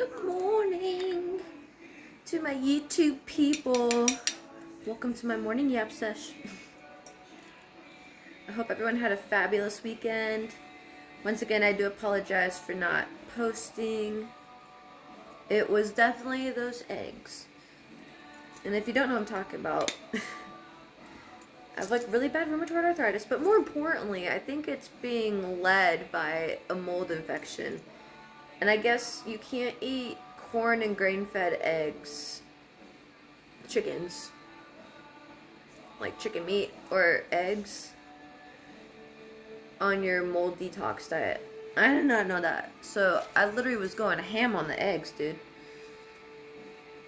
Good morning to my YouTube people. Welcome to my morning yap sesh. I hope everyone had a fabulous weekend. Once again, I do apologize for not posting. It was definitely those eggs. And if you don't know what I'm talking about, I have like really bad rheumatoid arthritis, but more importantly, I think it's being led by a mold infection. And I guess you can't eat corn and grain-fed eggs, chickens, like chicken meat or eggs, on your mold detox diet. I did not know that. So I literally was going ham on the eggs, dude.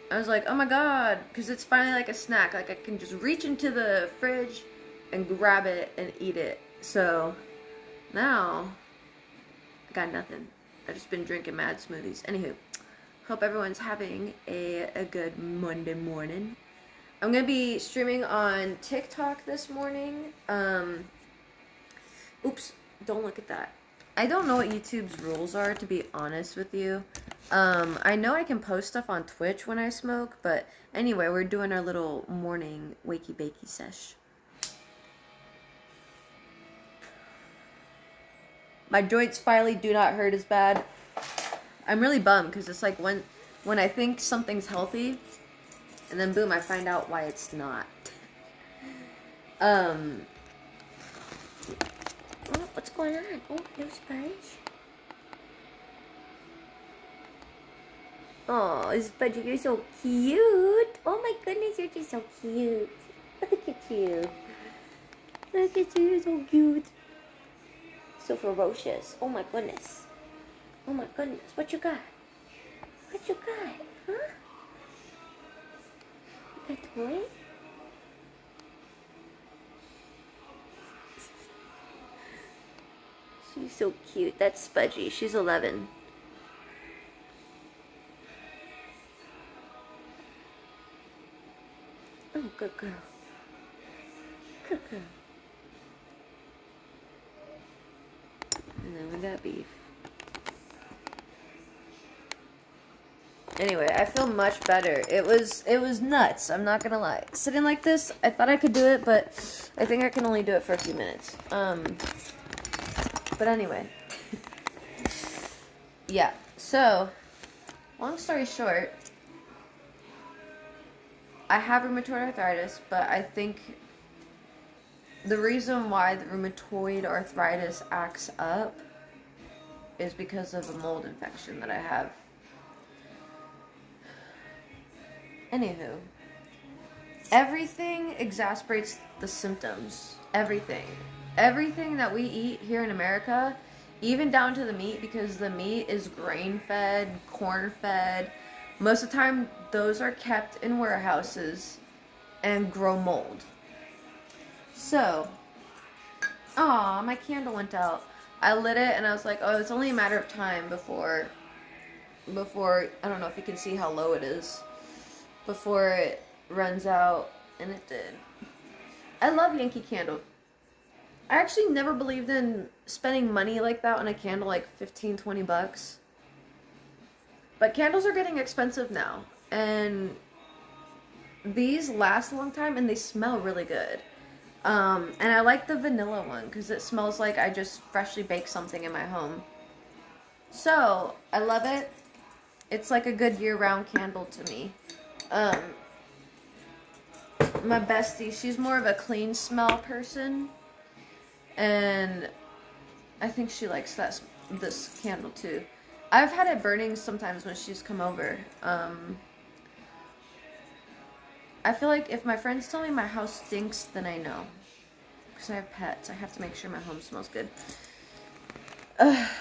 I was like, oh my god, because it's finally like a snack. Like I can just reach into the fridge and grab it and eat it. So now I got nothing. I've just been drinking mad smoothies. Anywho, hope everyone's having a good Monday morning. I'm going to be streaming on TikTok this morning. Oops, don't look at that. I don't know what YouTube's rules are, to be honest with you. I know I can post stuff on Twitch when I smoke, but anyway, we're doing our little morning wakey-bakey sesh. My joints finally do not hurt as bad. I'm really bummed because it's like when I think something's healthy, and then boom, I find out why it's not. Oh, what's going on? Oh, no Sponge. Oh, Sponge, you're so cute. Oh my goodness, you're just so cute. Look at you. Look at you, you're so cute. So ferocious. Oh my goodness. Oh my goodness. What you got? What you got? Huh? You got a toy? She's so cute. That's Spudgy. She's 11. Oh, good girl. Good girl. And then we got beef. Anyway, I feel much better. It was nuts, I'm not gonna lie. Sitting like this, I thought I could do it, but I think I can only do it for a few minutes. But anyway. Yeah, so, long story short, I have rheumatoid arthritis, but I think the reason why the rheumatoid arthritis acts up is because of a mold infection that I have. Anywho, everything exasperates the symptoms. Everything. Everything that we eat here in America, even down to the meat, because the meat is grain-fed, corn-fed. Most of the time, those are kept in warehouses and grow mold. So, aw, my candle went out. I lit it and I was like, oh, it's only a matter of time before, I don't know if you can see how low it is, before it runs out, and it did. I love Yankee Candle. I actually never believed in spending money like that on a candle, like 15, 20 bucks. But candles are getting expensive now, and these last a long time and they smell really good. And I like the vanilla one because it smells like I just freshly baked something in my home. So, I love it. It's like a good year-round candle to me. My bestie, she's more of a clean smell person. And I think she likes this candle too. I've had it burning sometimes when she's come over. I feel like if my friends tell me my house stinks, then I know. Because I have pets. I have to make sure my home smells good.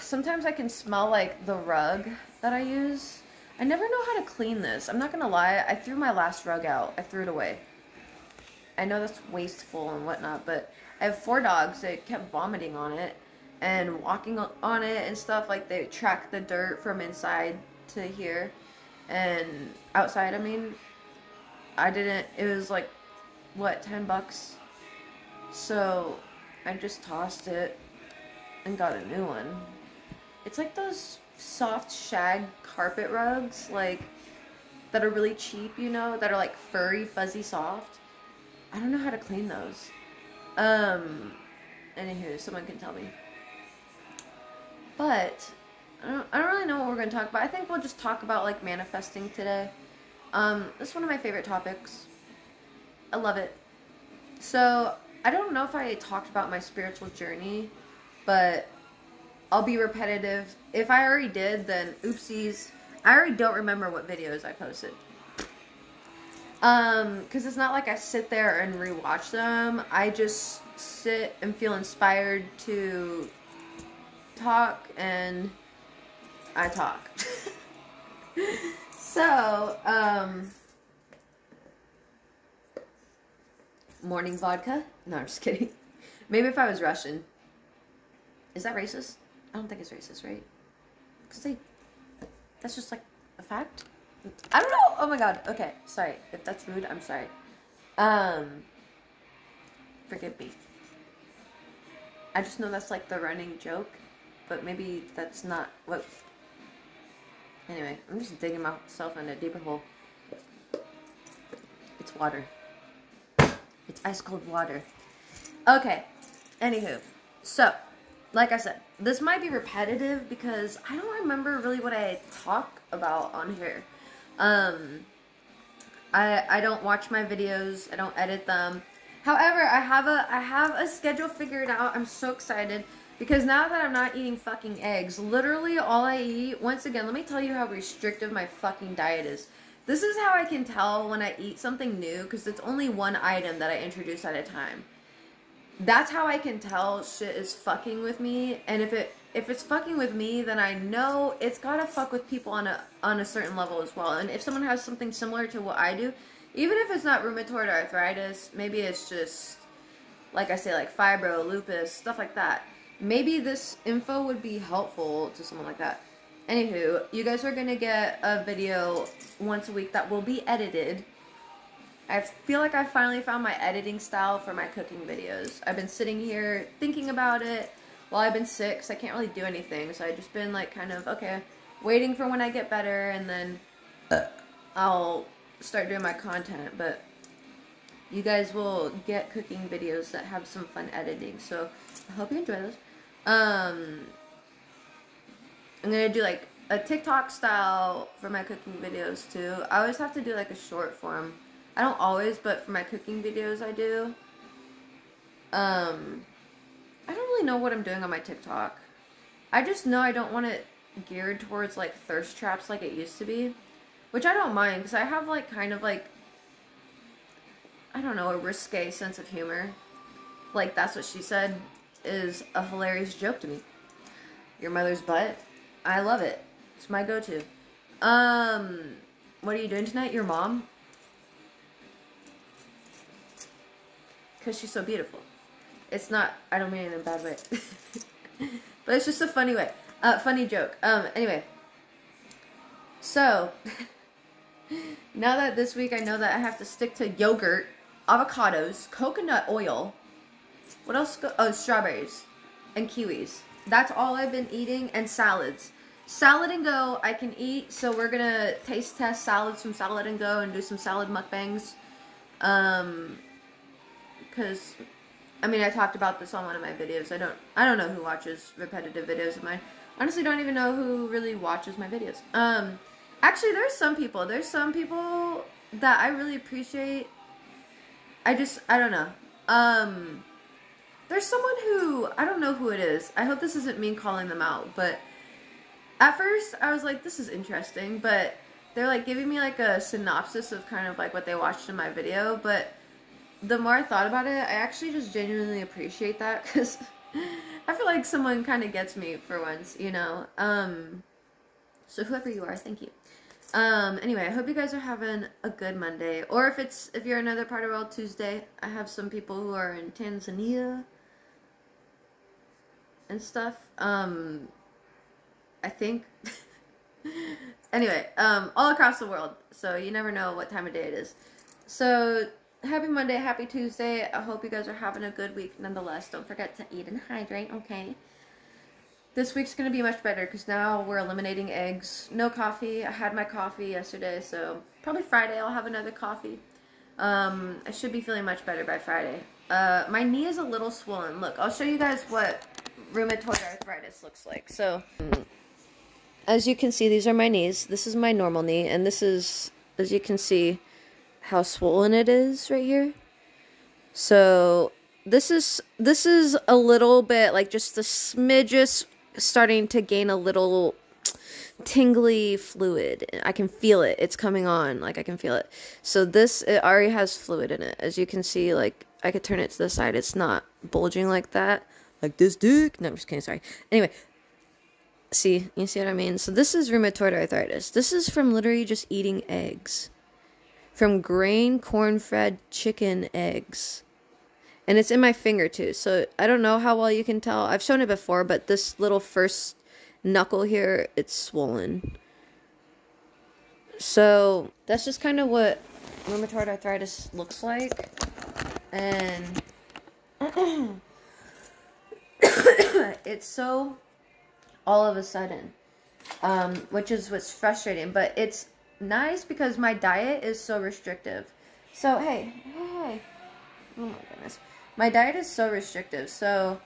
Sometimes I can smell like the rug that I use. I never know how to clean this. I'm not going to lie. I threw my last rug out. I threw it away. I know that's wasteful and whatnot, but I have 4 dogs. They kept vomiting on it and walking on it and stuff. Like they track the dirt from inside to here. And outside, I mean. I didn't, it was like, what, 10 bucks? So, I just tossed it and got a new one. It's like those soft shag carpet rugs, like, that are really cheap, you know, that are like furry, fuzzy, soft. I don't know how to clean those. Anywho, someone can tell me. But I don't really know what we're gonna talk about. I think we'll just talk about like manifesting today. It's one of my favorite topics. I love it. So I don't know if I talked about my spiritual journey, but I'll be repetitive. If I already did, then oopsies. I already don't remember what videos I posted. Because it's not like I sit there and rewatch them. I just sit and feel inspired to talk, and I talk. So, morning vodka? No, I'm just kidding. Maybe if I was Russian. Is that racist? I don't think it's racist, right? Because that's just like a fact. I don't know. Oh my god. Okay. Sorry. If that's rude, I'm sorry. Forgive me. I just know that's like the running joke, but maybe that's not what... Anyway, I'm just digging myself in a deeper hole. It's water. It's ice cold water. Okay. Anywho. So, like I said, this might be repetitive because I don't remember really what I talk about on here. I don't watch my videos. I don't edit them. However, I have a schedule figured out. I'm so excited because now that I'm not eating fucking eggs, literally all I eat, once again, let me tell you how restrictive my fucking diet is. This is how I can tell when I eat something new because it's only one item that I introduce at a time. That's how I can tell shit is fucking with me, and if it's fucking with me, then I know it's gotta fuck with people on a certain level as well. And if someone has something similar to what I do, even if it's not rheumatoid arthritis, maybe it's just, like I say, like fibro, lupus, stuff like that. Maybe this info would be helpful to someone like that. Anywho, you guys are gonna get a video once a week that will be edited. I feel like I finally found my editing style for my cooking videos. I've been sitting here thinking about it while I've been sick, so I can't really do anything. So I've just been like kind of, okay, waiting for when I get better, and then I'll start doing my content. But you guys will get cooking videos that have some fun editing, so I hope you enjoy those. I'm gonna do like a TikTok style for my cooking videos too. I always have to do like a short form. I don't always, but for my cooking videos I do. I don't really know what I'm doing on my TikTok. I just know I don't want it geared towards like thirst traps like it used to be. Which I don't mind, because I have like kind of like, I don't know, a risque sense of humor. Like That's What She Said is a hilarious joke to me. Your mother's butt? I love it. It's my go-to. What are you doing tonight? Your mom? Because she's so beautiful. It's not, I don't mean it in a bad way. But it's just a funny way. Funny joke. Anyway. So, now that this week I know that I have to stick to yogurt, avocados, coconut oil. What else? Oh, strawberries and kiwis. That's all I've been eating, and salads. Salad and Go I can eat, so we're gonna taste test salads from Salad and Go and do some salad mukbangs. Because, I mean, I talked about this on one of my videos. I don't know who watches repetitive videos of mine. Honestly, don't even know who really watches my videos. Actually, there's some people that I really appreciate. I don't know. There's someone who, I don't know who it is. I hope this isn't me calling them out, but at first I was like, this is interesting, but they're like giving me like a synopsis of kind of like what they watched in my video, but the more I thought about it, I actually just genuinely appreciate that, because I feel like someone kind of gets me for once, you know. So whoever you are, thank you. Anyway, I hope you guys are having a good Monday, or if you're in another part of the world, Tuesday. I have some people who are in Tanzania and stuff, I think. Anyway, all across the world, so you never know what time of day it is. So, happy Monday, happy Tuesday. I hope you guys are having a good week nonetheless. Don't forget to eat and hydrate, okay? this week's gonna be much better because now we're eliminating eggs. No coffee. I had my coffee yesterday, so probably Friday I'll have another coffee. I should be feeling much better by Friday. My knee is a little swollen. Look, I'll show you guys what rheumatoid arthritis looks like. So, as you can see, these are my knees. This is my normal knee, and this is, as you can see, how swollen it is right here. So, this is a little bit, like, just the smidges starting to gain a little tingly fluid. I can feel it. It's coming on. Like, I can feel it. So it already has fluid in it. As you can see, like, I could turn it to the side. It's not bulging like that. Like this dick. No, I'm just kidding. Sorry. Anyway. See? You see what I mean? So this is rheumatoid arthritis. This is from literally just eating eggs. From grain, corn-fed chicken eggs. And it's in my finger, too. So I don't know how well you can tell. I've shown it before, but this little first knuckle here, it's swollen. So that's just kind of what rheumatoid arthritis looks like. And it's so all of a sudden, which is what's frustrating. But it's nice because my diet is so restrictive. So, hey. Oh my goodness. My diet is so restrictive. So,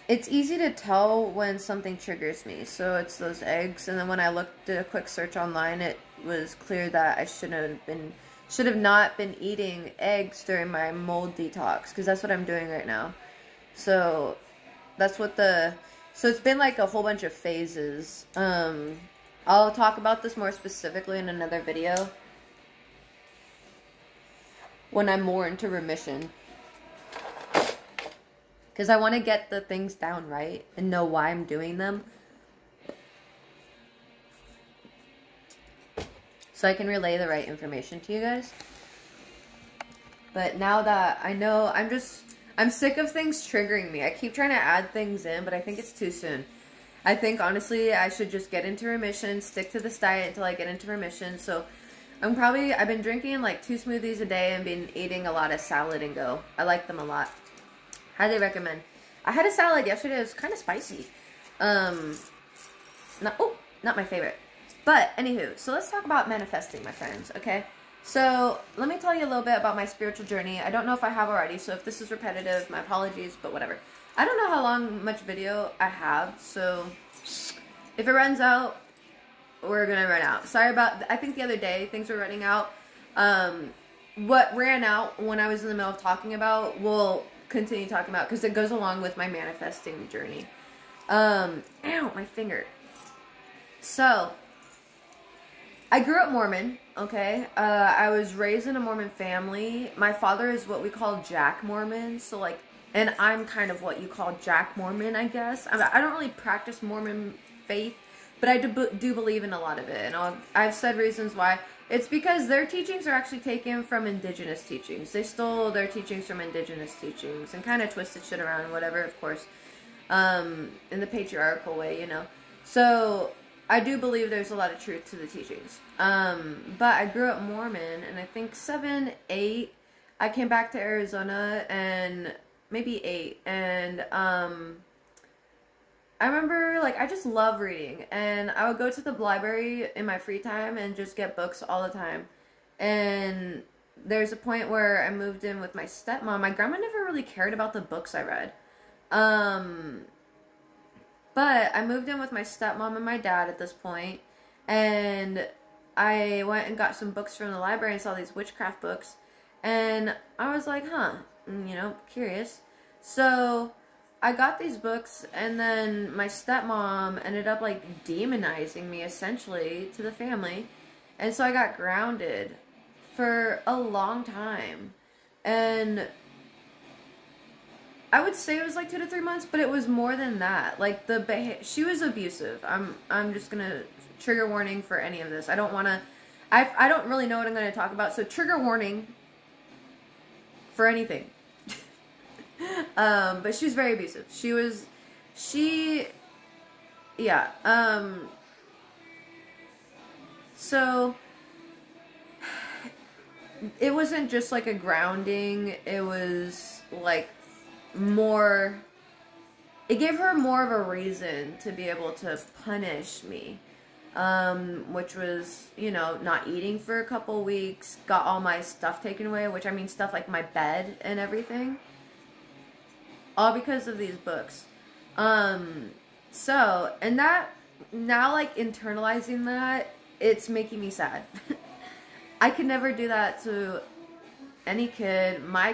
it's easy to tell when something triggers me. So it's those eggs. And then when I did a quick search online, it was clear that I should have not been eating eggs during my mold detox, because that's what I'm doing right now. So that's what so it's been like a whole bunch of phases. I'll talk about this more specifically in another video when I'm more into remission, because I want to get the things down right and know why I'm doing them, so I can relay the right information to you guys. But now that I know, I'm sick of things triggering me. I keep trying to add things in, but I think it's too soon. I think, honestly, I should just get into remission, stick to this diet until I get into remission. So I've been drinking like 2 smoothies a day and been eating a lot of salad and go. I like them a lot. Highly recommend. I had a salad yesterday. It was kind of spicy. Not my favorite. But, anywho, so let's talk about manifesting, my friends, okay? So, let me tell you a little bit about my spiritual journey. I don't know if I have already, so if this is repetitive, my apologies, but whatever. I don't know how much video I have, so if it runs out, we're gonna run out. Sorry about, I think the other day, things were running out. What ran out when I was in the middle of talking about, we'll continue talking about, because it goes along with my manifesting journey. Ow, my finger. So, I grew up Mormon, okay? I was raised in a Mormon family. My father is what we call Jack Mormon, so like, and I'm kind of what you call Jack Mormon, I guess. I don't really practice Mormon faith, but I do believe in a lot of it, and I've said reasons why. It's because their teachings are actually taken from indigenous teachings. They stole their teachings from indigenous teachings and kind of twisted shit around and whatever, of course, in the patriarchal way, you know. So I do believe there's a lot of truth to the teachings. But I grew up Mormon, and I think 7, 8, I came back to Arizona, and maybe 8, and I remember, like, I just love reading, and I would go to the library in my free time and just get books all the time. And there's a point where I moved in with my stepmom. My grandma never really cared about the books I read. But I moved in with my stepmom and my dad at this point, and I went and got some books from the library and saw these witchcraft books, and I was like, huh, you know, curious. So I got these books, and then my stepmom ended up, like, demonizing me, essentially, to the family. And so I got grounded for a long time. And I would say it was, like, 2 to 3 months, but it was more than that. Like, she was abusive. I'm just gonna, trigger warning for any of this. I don't wanna, I don't really know what I'm gonna talk about, so trigger warning for anything. But she was very abusive. Yeah, so it wasn't just like a grounding, it was like more it gave her more of a reason to be able to punish me. Which was, you know, not eating for a couple weeks, got all my stuff taken away, which I mean stuff like my bed and everything. All because of these books. So, and that, now like internalizing that, it's making me sad. I could never do that to any kid, my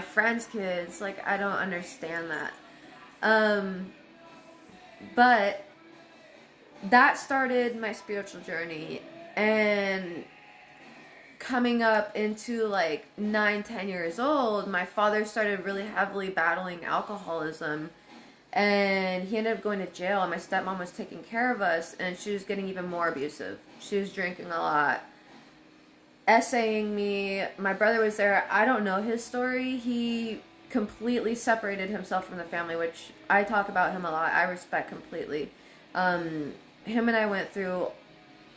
friends' kids. Like, I don't understand that. But that started my spiritual journey, and coming up into like 9-10 years old, my father started really heavily battling alcoholism, and he ended up going to jail, and my stepmom was taking care of us, and she was getting even more abusive. She was drinking a lot, essaying me. My brother was there. I don't know his story. He completely separated himself from the family, which I talk about him a lot. I respect completely. Him and I went through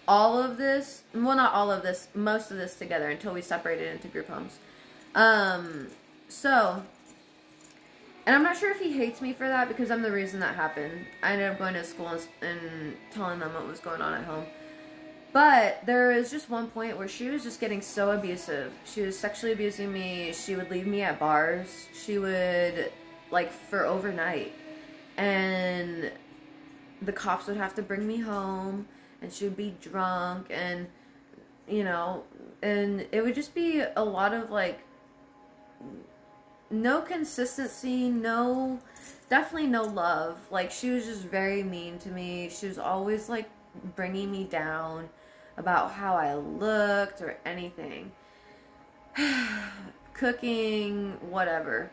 all of this, well, not all of this, most of this together until we separated into group homes. So, and I'm not sure if he hates me for that, because I'm the reason that happened. I ended up going to school and telling them what was going on at home. But there was just one point where she was just getting so abusive. She was sexually abusing me. She would leave me at bars. She would, like, for overnight. And the cops would have to bring me home, and she would be drunk, and, you know, and it would just be a lot of, like, no consistency, definitely no love. Like, she was just very mean to me. She was always, like, bringing me down about how I looked or anything. Cooking, whatever.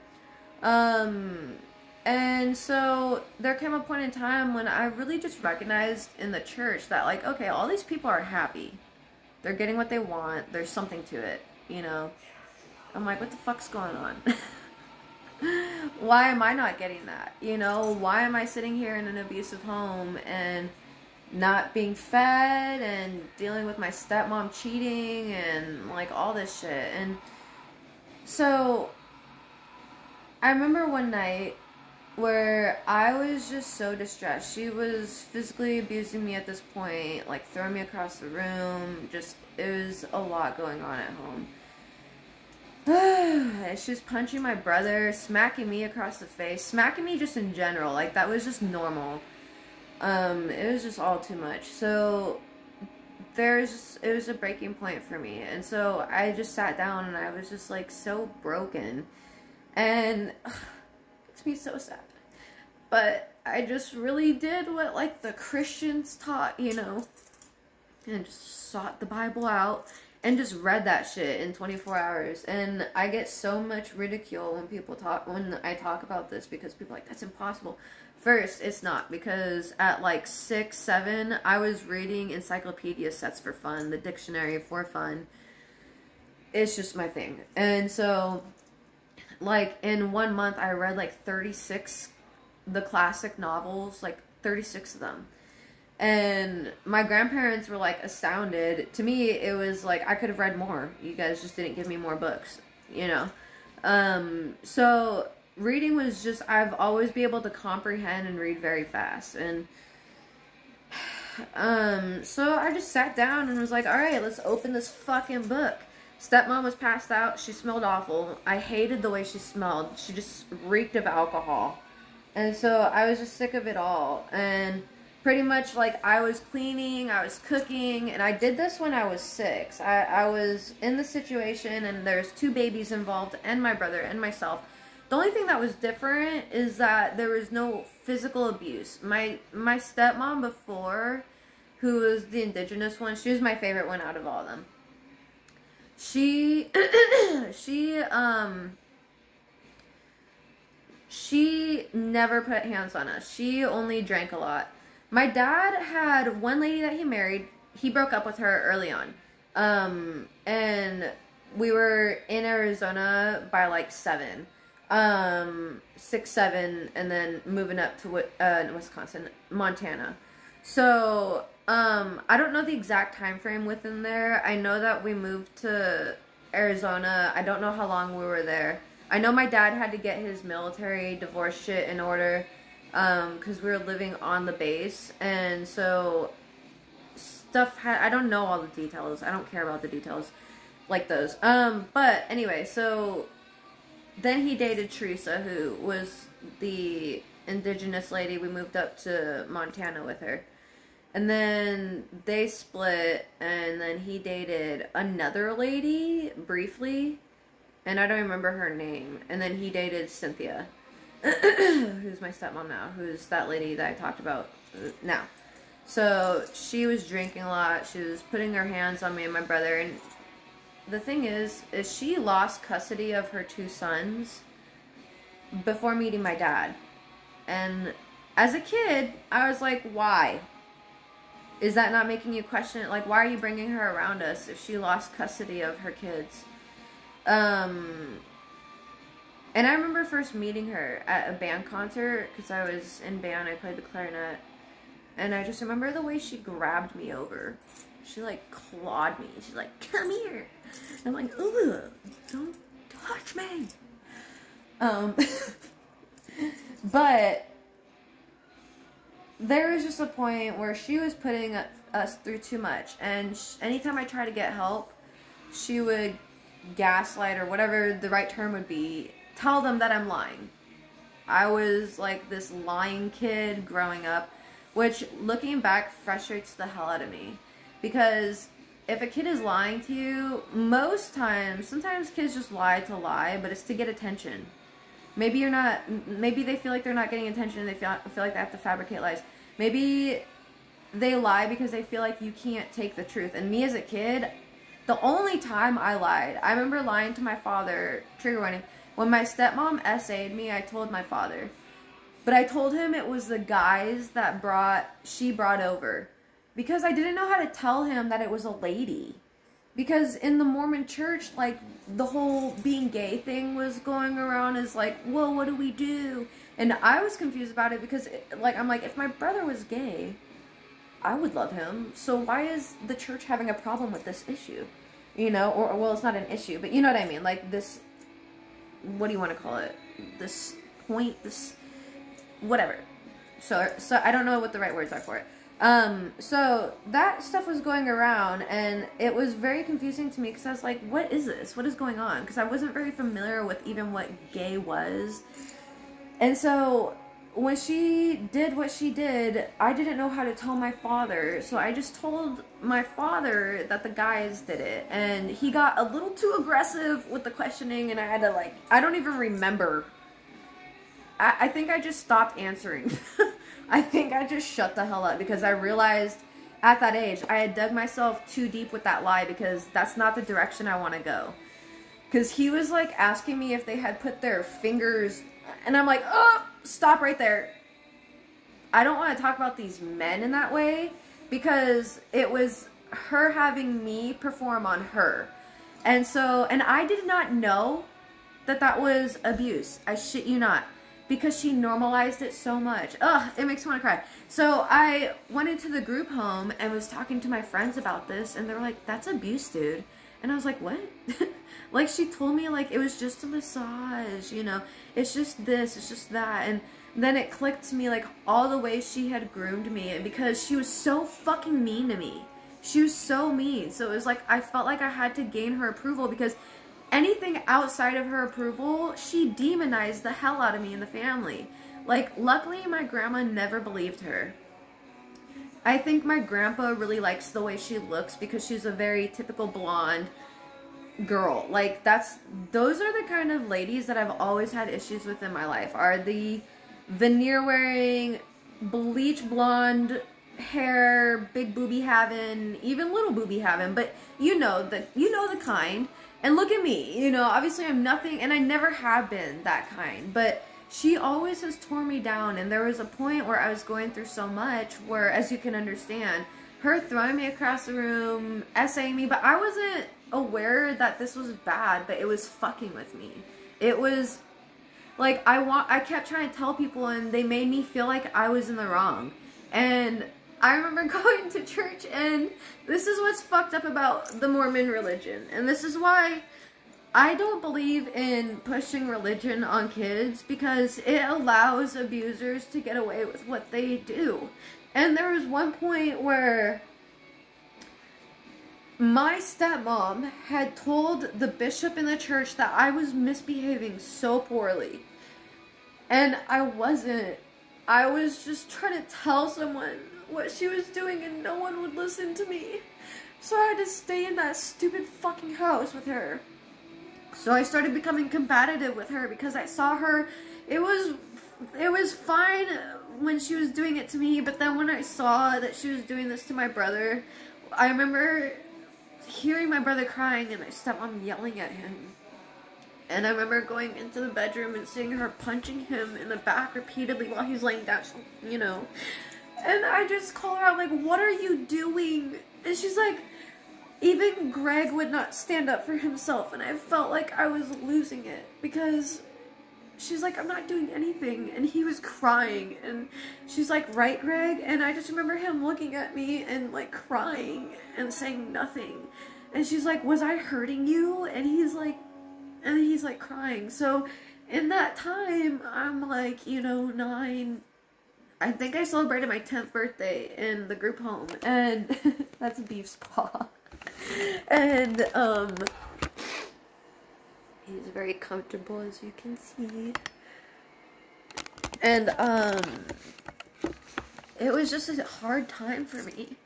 And so there came a point in time when I really just recognized in the church that, like, okay, all these people are happy. They're getting what they want. There's something to it, you know. I'm like, what the fuck's going on? Why am I not getting that? You know, why am I sitting here in an abusive home and not being fed and dealing with my stepmom cheating and, like, all this shit? And so I remember one night where I was just so distressed. She was physically abusing me at this point, like throwing me across the room. Just, it was a lot going on at home. She was punching my brother, smacking me across the face, smacking me just in general. Like, that was just normal. It was just all too much. So it was a breaking point for me. And so I just sat down and I was just, like, so broken. And it makes me so sad. But I just really did what, like, the Christians taught, you know, and just sought the Bible out and just read that shit in 24 hours. And I get so much ridicule when I talk about this, because people are like, that's impossible. First, it's not, because at like 6, 7, I was reading encyclopedia sets for fun, the dictionary for fun. It's just my thing. And so, like, in 1 month, I read like 36, the classic novels, like 36 of them. And my grandparents were, like, astounded. To me, it was like, I could have read more. You guys just didn't give me more books, you know? So reading was just, I've always been able to comprehend and read very fast. And, so I just sat down and was like, alright, let's open this fucking book. Stepmom was passed out. She smelled awful. I hated the way she smelled. She just reeked of alcohol. And so I was just sick of it all. And pretty much, like, I was cleaning, I was cooking, and I did this when I was 6. I was in the situation, and there's 2 babies involved, and my brother, and myself. The only thing that was different is that there was no physical abuse. My stepmom before, who was the indigenous one, she was my favorite one out of all of them. She never put hands on us. She only drank a lot. My dad had one lady that he married. He broke up with her early on. And we were in Arizona by like 7. 6, 7, and then moving up to Wisconsin, Montana. So, I don't know the exact time frame within there. I know that we moved to Arizona. I don't know how long we were there. I know my dad had to get his military divorce shit in order, because we were living on the base, and so stuff I don't know all the details. I don't care about the details like those. But anyway, so then he dated Teresa, who was the indigenous lady. We moved up to Montana with her. And then they split, and then he dated another lady briefly, and I don't remember her name. And then he dated Cynthia, who's my stepmom now, who's that lady that I talked about now. So she was drinking a lot. She was putting her hands on me and my brother. And the thing is she lost custody of her 2 sons before meeting my dad. And as a kid, I was like, why? Is that not making you question it? Like, why are you bringing her around us if she lost custody of her kids? And I remember first meeting her at a band concert, because I was in band, I played the clarinet. And I just remember the way she grabbed me over. She, like, clawed me. She's like, come here. And I'm like, ugh, don't touch me. But there was just a point where she was putting us through too much. And anytime I tried to get help, she would gaslight, or whatever the right term would be, tell them that I'm lying. I was like this lying kid growing up, which looking back frustrates the hell out of me. Because if a kid is lying to you, most times, sometimes kids just lie to lie, but it's to get attention. Maybe they feel like they're not getting attention and they feel like they have to fabricate lies. Maybe they lie because they feel like you can't take the truth. And me as a kid, the only time I lied, I remember lying to my father, trigger warning, when my stepmom SA'd me, I told my father. But I told him it was the guys that she brought over. Because I didn't know how to tell him that it was a lady. Because in the Mormon church, like, the whole being gay thing was going around as like, well, what do we do? And I was confused about it because, I'm like, if my brother was gay, I would love him. So why is the church having a problem with this issue? You know, or, well, it's not an issue, but you know what I mean? Like this, what do you want to call it? This point, this, whatever. So I don't know what the right words are for it. So that stuff was going around, and it was very confusing to me because I was like, what is this? What is going on? Because I wasn't very familiar with even what gay was. And so when she did what she did, I didn't know how to tell my father. So I just told my father that the guys did it, and he got a little too aggressive with the questioning, and I had to, like, I don't even remember. I think I just stopped answering. I think I just shut the hell up because I realized at that age I had dug myself too deep with that lie, because that's not the direction I want to go. Because he was like asking me if they had put their fingers, and I'm like, oh, stop right there. I don't want to talk about these men in that way, because it was her having me perform on her. And so, and I did not know that that was abuse. I shit you not. Because she normalized it so much. Ugh, it makes me want to cry. So I went into the group home and was talking to my friends about this, and they were like, that's abuse, dude. And I was like, what? Like, she told me, like, it was just a massage, you know, it's just this, it's just that. And then it clicked to me, like, all the ways she had groomed me, and because she was so fucking mean to me. She was so mean. So it was like, I felt like I had to gain her approval, because anything outside of her approval, she demonized the hell out of me and the family. Like, luckily, my grandma never believed her. I think my grandpa really likes the way she looks because she's a very typical blonde girl. Like, those are the kind of ladies that I've always had issues with in my life, are the veneer-wearing, bleach blonde hair, big boobie having, even little boobie having, but you know the kind. And look at me, you know, obviously I'm nothing, and I never have been that kind, but she always has torn me down. And there was a point where I was going through so much where, as you can understand, her throwing me across the room, essaying me, but I wasn't aware that this was bad, but it was fucking with me. It was like, I kept trying to tell people, and they made me feel like I was in the wrong. And I remember going to church, and this is what's fucked up about the Mormon religion, and this is why I don't believe in pushing religion on kids because it allows abusers to get away with what they do. And there was one point where my stepmom had told the bishop in the church that I was misbehaving so poorly. And I wasn't. I was just trying to tell someone what she was doing and no one would listen to me. So I had to stay in that stupid fucking house with her. So I started becoming combative with her because I saw her. It was fine when she was doing it to me, but then when I saw that she was doing this to my brother, I remember hearing my brother crying and my stepmom yelling at him. And I remember going into the bedroom and seeing her punching him in the back repeatedly while he's laying down, you know. And I just call her out, like, what are you doing? And she's like, even Greg would not stand up for himself. And I felt like I was losing it because she's like, I'm not doing anything. And he was crying. And she's like, right, Greg? And I just remember him looking at me and, like, crying and saying nothing. And she's like, was I hurting you? And he's like crying. So in that time, I'm like, you know, 9. I think I celebrated my 10th birthday in the group home. And that's Beef's paw. And he's very comfortable, as you can see. And it was just a hard time for me.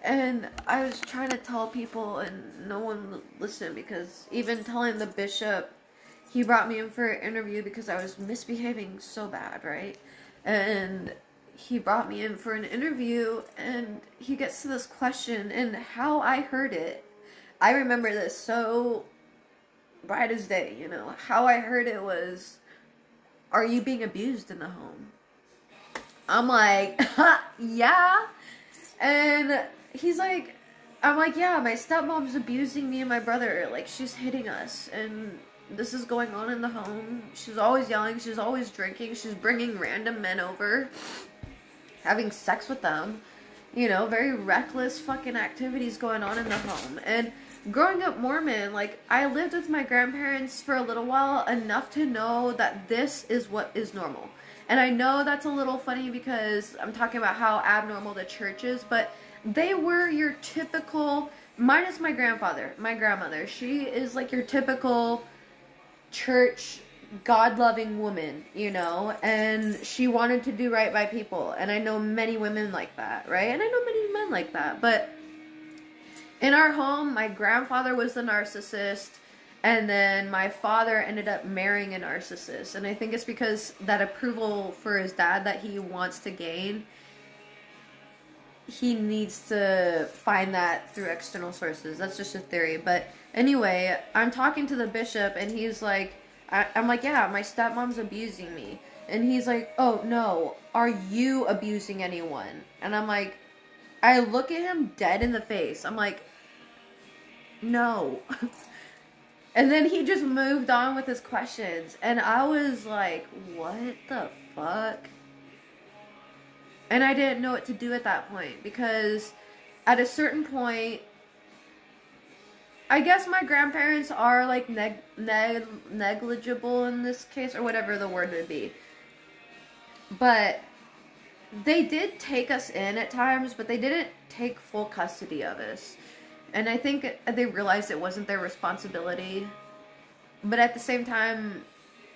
And I was trying to tell people and no one listened, because even telling the bishop, he brought me in for an interview because I was misbehaving so bad, right? And he brought me in for an interview and he gets to this question, and how I heard it, I remember this so bright as day, you know. How I heard it was, are you being abused in the home? I'm like, yeah. And he's like, I'm like, yeah, my stepmom's abusing me and my brother. Like, she's hitting us, and this is going on in the home. She's always yelling. She's always drinking. She's bringing random men over, having sex with them. You know, very reckless fucking activities going on in the home. And growing up Mormon, like, I lived with my grandparents for a little while, enough to know that this is what is normal. And I know that's a little funny because I'm talking about how abnormal the church is, but they were your typical, minus my grandmother, she is like your typical church, God-loving woman, you know, and she wanted to do right by people, and I know many women like that, right, and I know many men like that, but in our home, my grandfather was the narcissist, and then my father ended up marrying a narcissist, and I think it's because that approval for his dad that he wants to gain, he needs to find that through external sources. That's just a theory. But anyway, I'm talking to the bishop, and he's like, I'm like, yeah, my stepmom's abusing me. And he's like, oh, no, are you abusing anyone? And I'm like, I look at him dead in the face. I'm like, no. And then he just moved on with his questions. And I was like, what the fuck? And I didn't know what to do at that point, because at a certain point, I guess my grandparents are like negligible in this case, or whatever the word would be. But they did take us in at times, but they didn't take full custody of us. And I think they realized it wasn't their responsibility. But at the same time,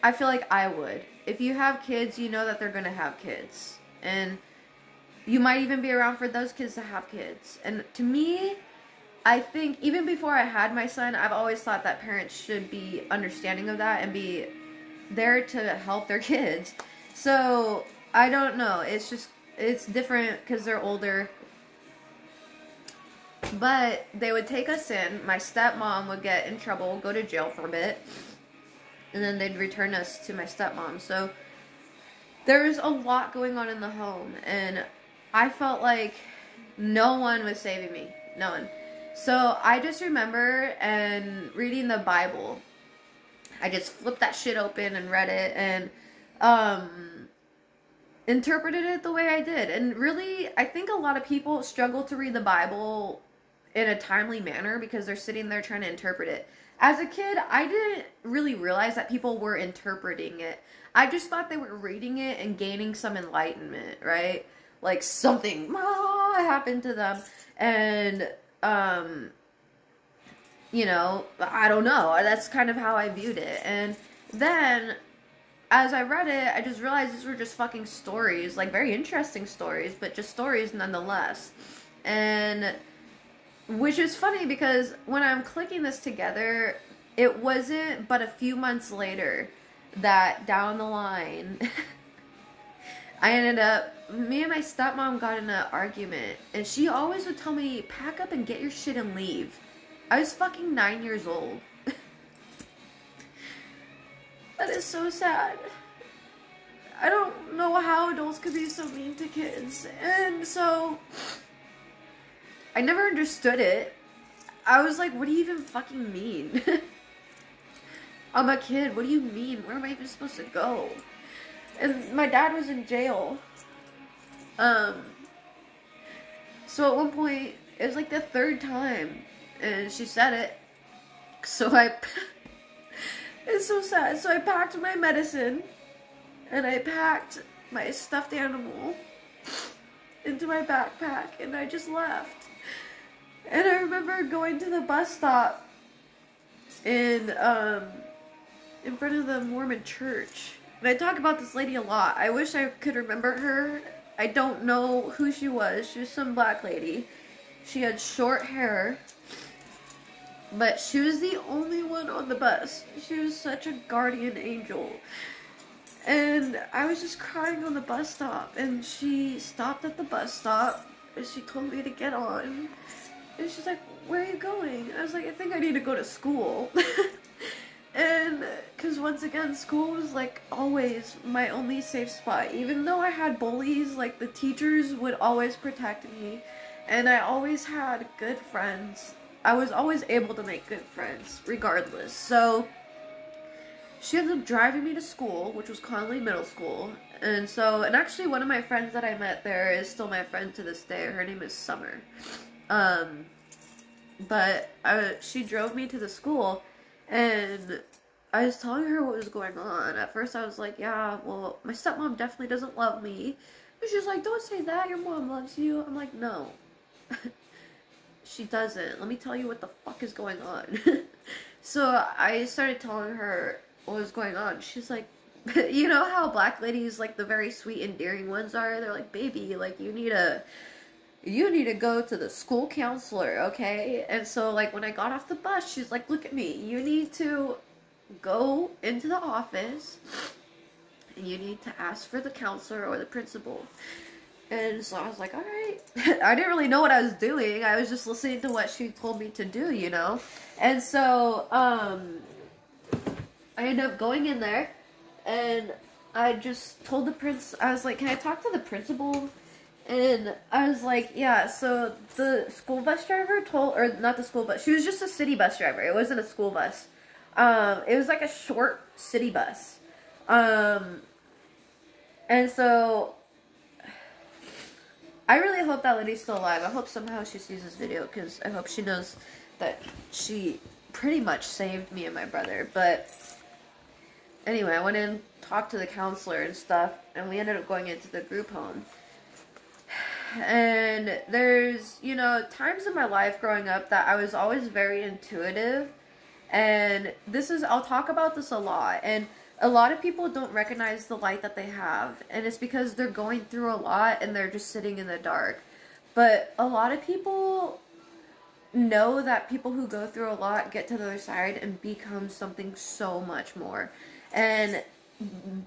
I feel like I would. If you have kids, you know that they're going to have kids. And you might even be around for those kids to have kids. And to me, I think even before I had my son, I've always thought that parents should be understanding of that and be there to help their kids. So, I don't know. It's just, it's different because they're older. But they would take us in. My stepmom would get in trouble, go to jail for a bit. And then they'd return us to my stepmom. So, there's a lot going on in the home. And I felt like no one was saving me. No one. So I just remember and reading the Bible. I just flipped that shit open and read it and interpreted it the way I did. And really, I think a lot of people struggle to read the Bible in a timely manner because they're sitting there trying to interpret it. as a kid, I didn't really realize that people were interpreting it. I just thought they were reading it and gaining some enlightenment, right? Like something happened to them. And, you know, I don't know. That's kind of how I viewed it. And then, as I read it, I just realized these were just fucking stories. Like, very interesting stories, but just stories nonetheless. And, which is funny because when I'm clicking this together, it wasn't but a few months later that down the line, me and my stepmom got in an argument. And she always would tell me, pack up and get your shit and leave. I was fucking 9 years old. That is so sad. I don't know how adults could be so mean to kids. And so, I never understood it. I was like, what do you even fucking mean? I'm a kid, what do you mean? Where am I even supposed to go? And my dad was in jail. So at one point, it was like the third time, and she said it. So it's so sad. So I packed my medicine, and I packed my stuffed animal into my backpack, and I just left. And I remember going to the bus stop in front of the Mormon church. And I talk about this lady a lot. I wish I could remember her. I don't know who she was. She was some black lady. She had short hair. But she was the only one on the bus. She was such a guardian angel. And I was just crying on the bus stop. And she stopped at the bus stop. And she told me to get on. And she's like, where are you going? And I was like, I think I need to go to school. And, because once again, school was, like, always my only safe spot. Even though I had bullies, like, the teachers would always protect me. And I always had good friends. I was always able to make good friends, regardless. So, she ended up driving me to school, which was Conley Middle School. And actually one of my friends that I met there is still my friend to this day. Her name is Summer. She drove me to the school, and I was telling her what was going on. At first I was like, yeah, well, my stepmom definitely doesn't love me. And she's like, don't say that, your mom loves you. I'm like, no. She doesn't. Let me tell you what the fuck is going on. So I started telling her what was going on. She's like, you know how black ladies, like the very sweet, endearing ones are? They're like, baby, like, you need to go to the school counselor, okay? And so, like, when I got off the bus, she's like, look at me. You need to go into the office, and you need to ask for the counselor or the principal. And so I was like, alright. I didn't really know what I was doing. I was just listening to what she told me to do, you know? And so, I ended up going in there, and I just told I was like, can I talk to the principal? And I was like, yeah, so the school bus driver or not the school bus, she was just a city bus driver. It wasn't a school bus. It was like a short city bus. And so, I really hope that lady's still alive. I hope somehow she sees this video, because I hope she knows that she pretty much saved me and my brother. But anyway, I went in, talked to the counselor and stuff, and we ended up going into the group home. And there's, you know, times in my life growing up that I was always very intuitive. And I'll talk about this a lot. And a lot of people don't recognize the light that they have. And it's because they're going through a lot and they're just sitting in the dark. But a lot of people know that people who go through a lot get to the other side and become something so much more. And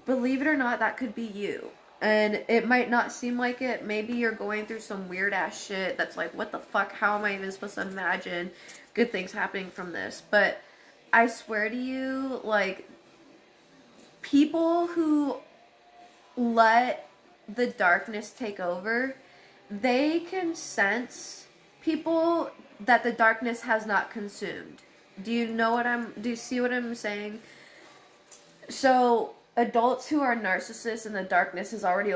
believe it or not, that could be you. And it might not seem like it. Maybe you're going through some weird ass shit that's like, what the fuck? How am I even supposed to imagine good things happening from this? But I swear to you, like, people who let the darkness take over, they can sense people that the darkness has not consumed. Do you see what I'm saying? So, adults who are narcissists and the darkness has already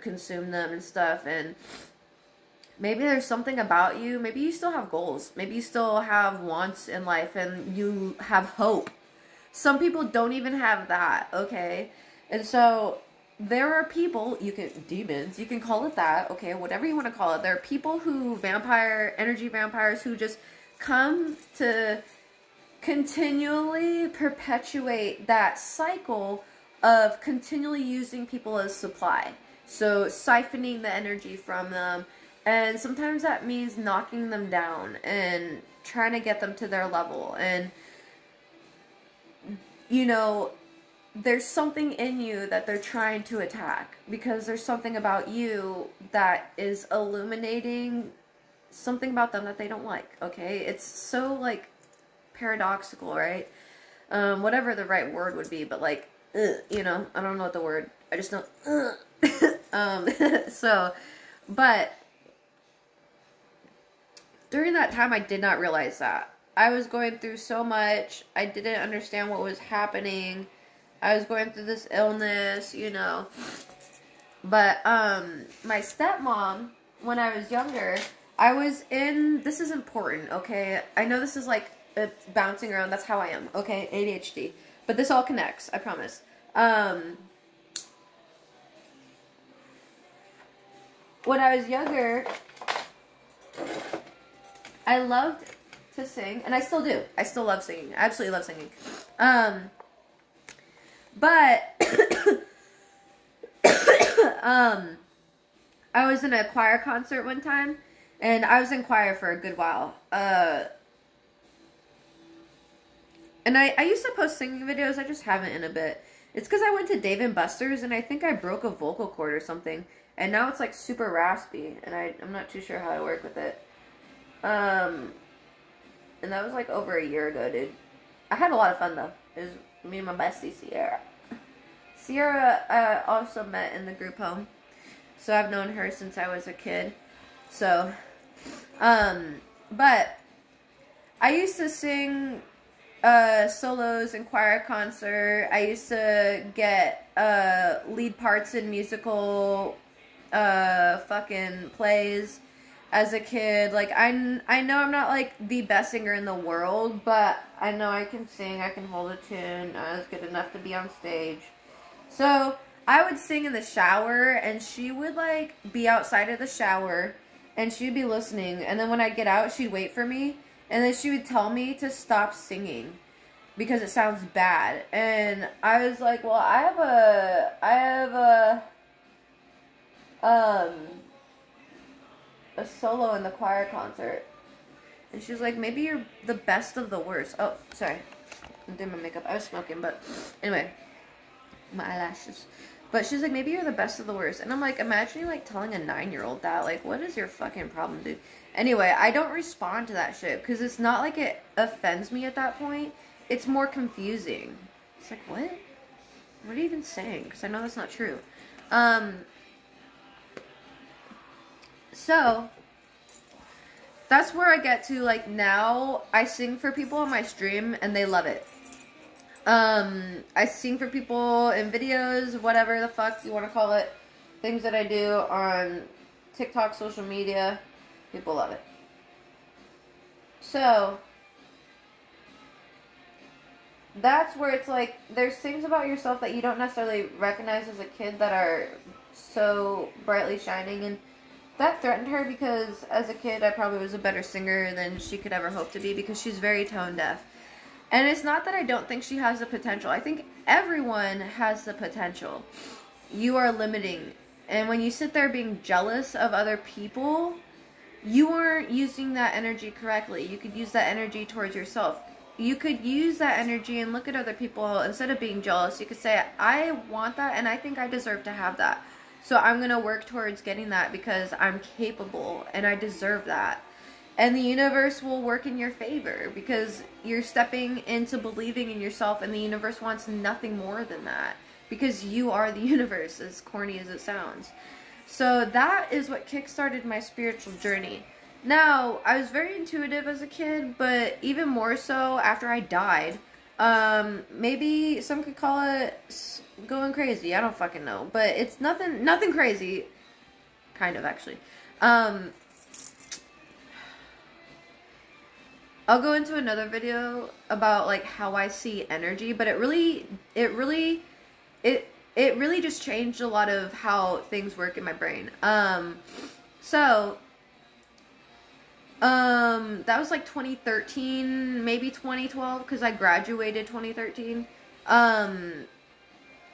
consumed them and stuff, and Maybe there's something about you. Maybe you still have goals. Maybe you still have wants in life and you have hope. Some people don't even have that, okay? And so there are people, demons, you can call it that, okay, whatever you want to call it. There are people who, energy vampires, who just come to continually perpetuate that cycle of continually using people as supply. So siphoning the energy from them. And sometimes that means knocking them down and trying to get them to their level. And, you know, there's something in you that they're trying to attack. Because there's something about you that is illuminating something about them that they don't like, okay? It's so, like, paradoxical, right? Whatever the right word would be, but, like, you know, I don't know what the word, I just know, so, but during that time, I did not realize that. I was going through so much. I didn't understand what was happening. I was going through this illness, you know. But, my stepmom, when I was younger, I was in, this is important, okay? I know this is like bouncing around. That's how I am, okay? ADHD. But this all connects, I promise. When I was younger, I loved to sing, and I still do. I still love singing. I absolutely love singing. But I was in a choir concert one time, and I was in choir for a good while. And I used to post singing videos. I just haven't in a bit. It's because I went to Dave & Buster's, and I think I broke a vocal cord or something. And now it's, like, super raspy, and I'm not too sure how to work with it. And that was, like, over a year ago, dude. I had a lot of fun, though. It was me and my bestie, Sierra. Sierra also met in the group home. So I've known her since I was a kid. So, but I used to sing solos in choir concert. I used to get lead parts in musical fucking plays as a kid. Like, I know I'm not, like, the best singer in the world, but I know I can sing, I can hold a tune, I was good enough to be on stage. So, I would sing in the shower, and she would, like, be outside of the shower, and she'd be listening, and then when I'd get out, she'd wait for me, and then she would tell me to stop singing, because it sounds bad. And I was like, well, I have a solo in the choir concert. And she was like, maybe you're the best of the worst. Oh, sorry. I'm doing my makeup. I was smoking, but anyway. My eyelashes. But she's like, maybe you're the best of the worst. And I'm like, imagine you, like, telling a 9-year-old that. Like, what is your fucking problem, dude? Anyway, I don't respond to that shit. Because it's not like it offends me at that point. It's more confusing. It's like, what? What are you even saying? Because I know that's not true. So, that's where I get to, like, now I sing for people on my stream and they love it. I sing for people in videos, whatever the fuck you want to call it. Things that I do on TikTok, social media. People love it. So, that's where it's like, there's things about yourself that you don't necessarily recognize as a kid that are so brightly shining, and that threatened her because as a kid I probably was a better singer than she could ever hope to be because she's very tone deaf. And it's not that I don't think she has the potential. I think everyone has the potential. You are limiting. And when you sit there being jealous of other people, you aren't using that energy correctly. You could use that energy towards yourself. You could use that energy and look at other people. Instead of being jealous, you could say, I want that and I think I deserve to have that. So I'm going to work towards getting that because I'm capable and I deserve that. And the universe will work in your favor because you're stepping into believing in yourself, and the universe wants nothing more than that because you are the universe, as corny as it sounds. So that is what kickstarted my spiritual journey. Now, I was very intuitive as a kid, but even more so after I died. Maybe some could call it going crazy. I don't fucking know. But it's nothing crazy. Kind of, actually. I'll go into another video about like how I see energy, but it really just changed a lot of how things work in my brain. So that was like 2013, maybe 2012, because I graduated 2013.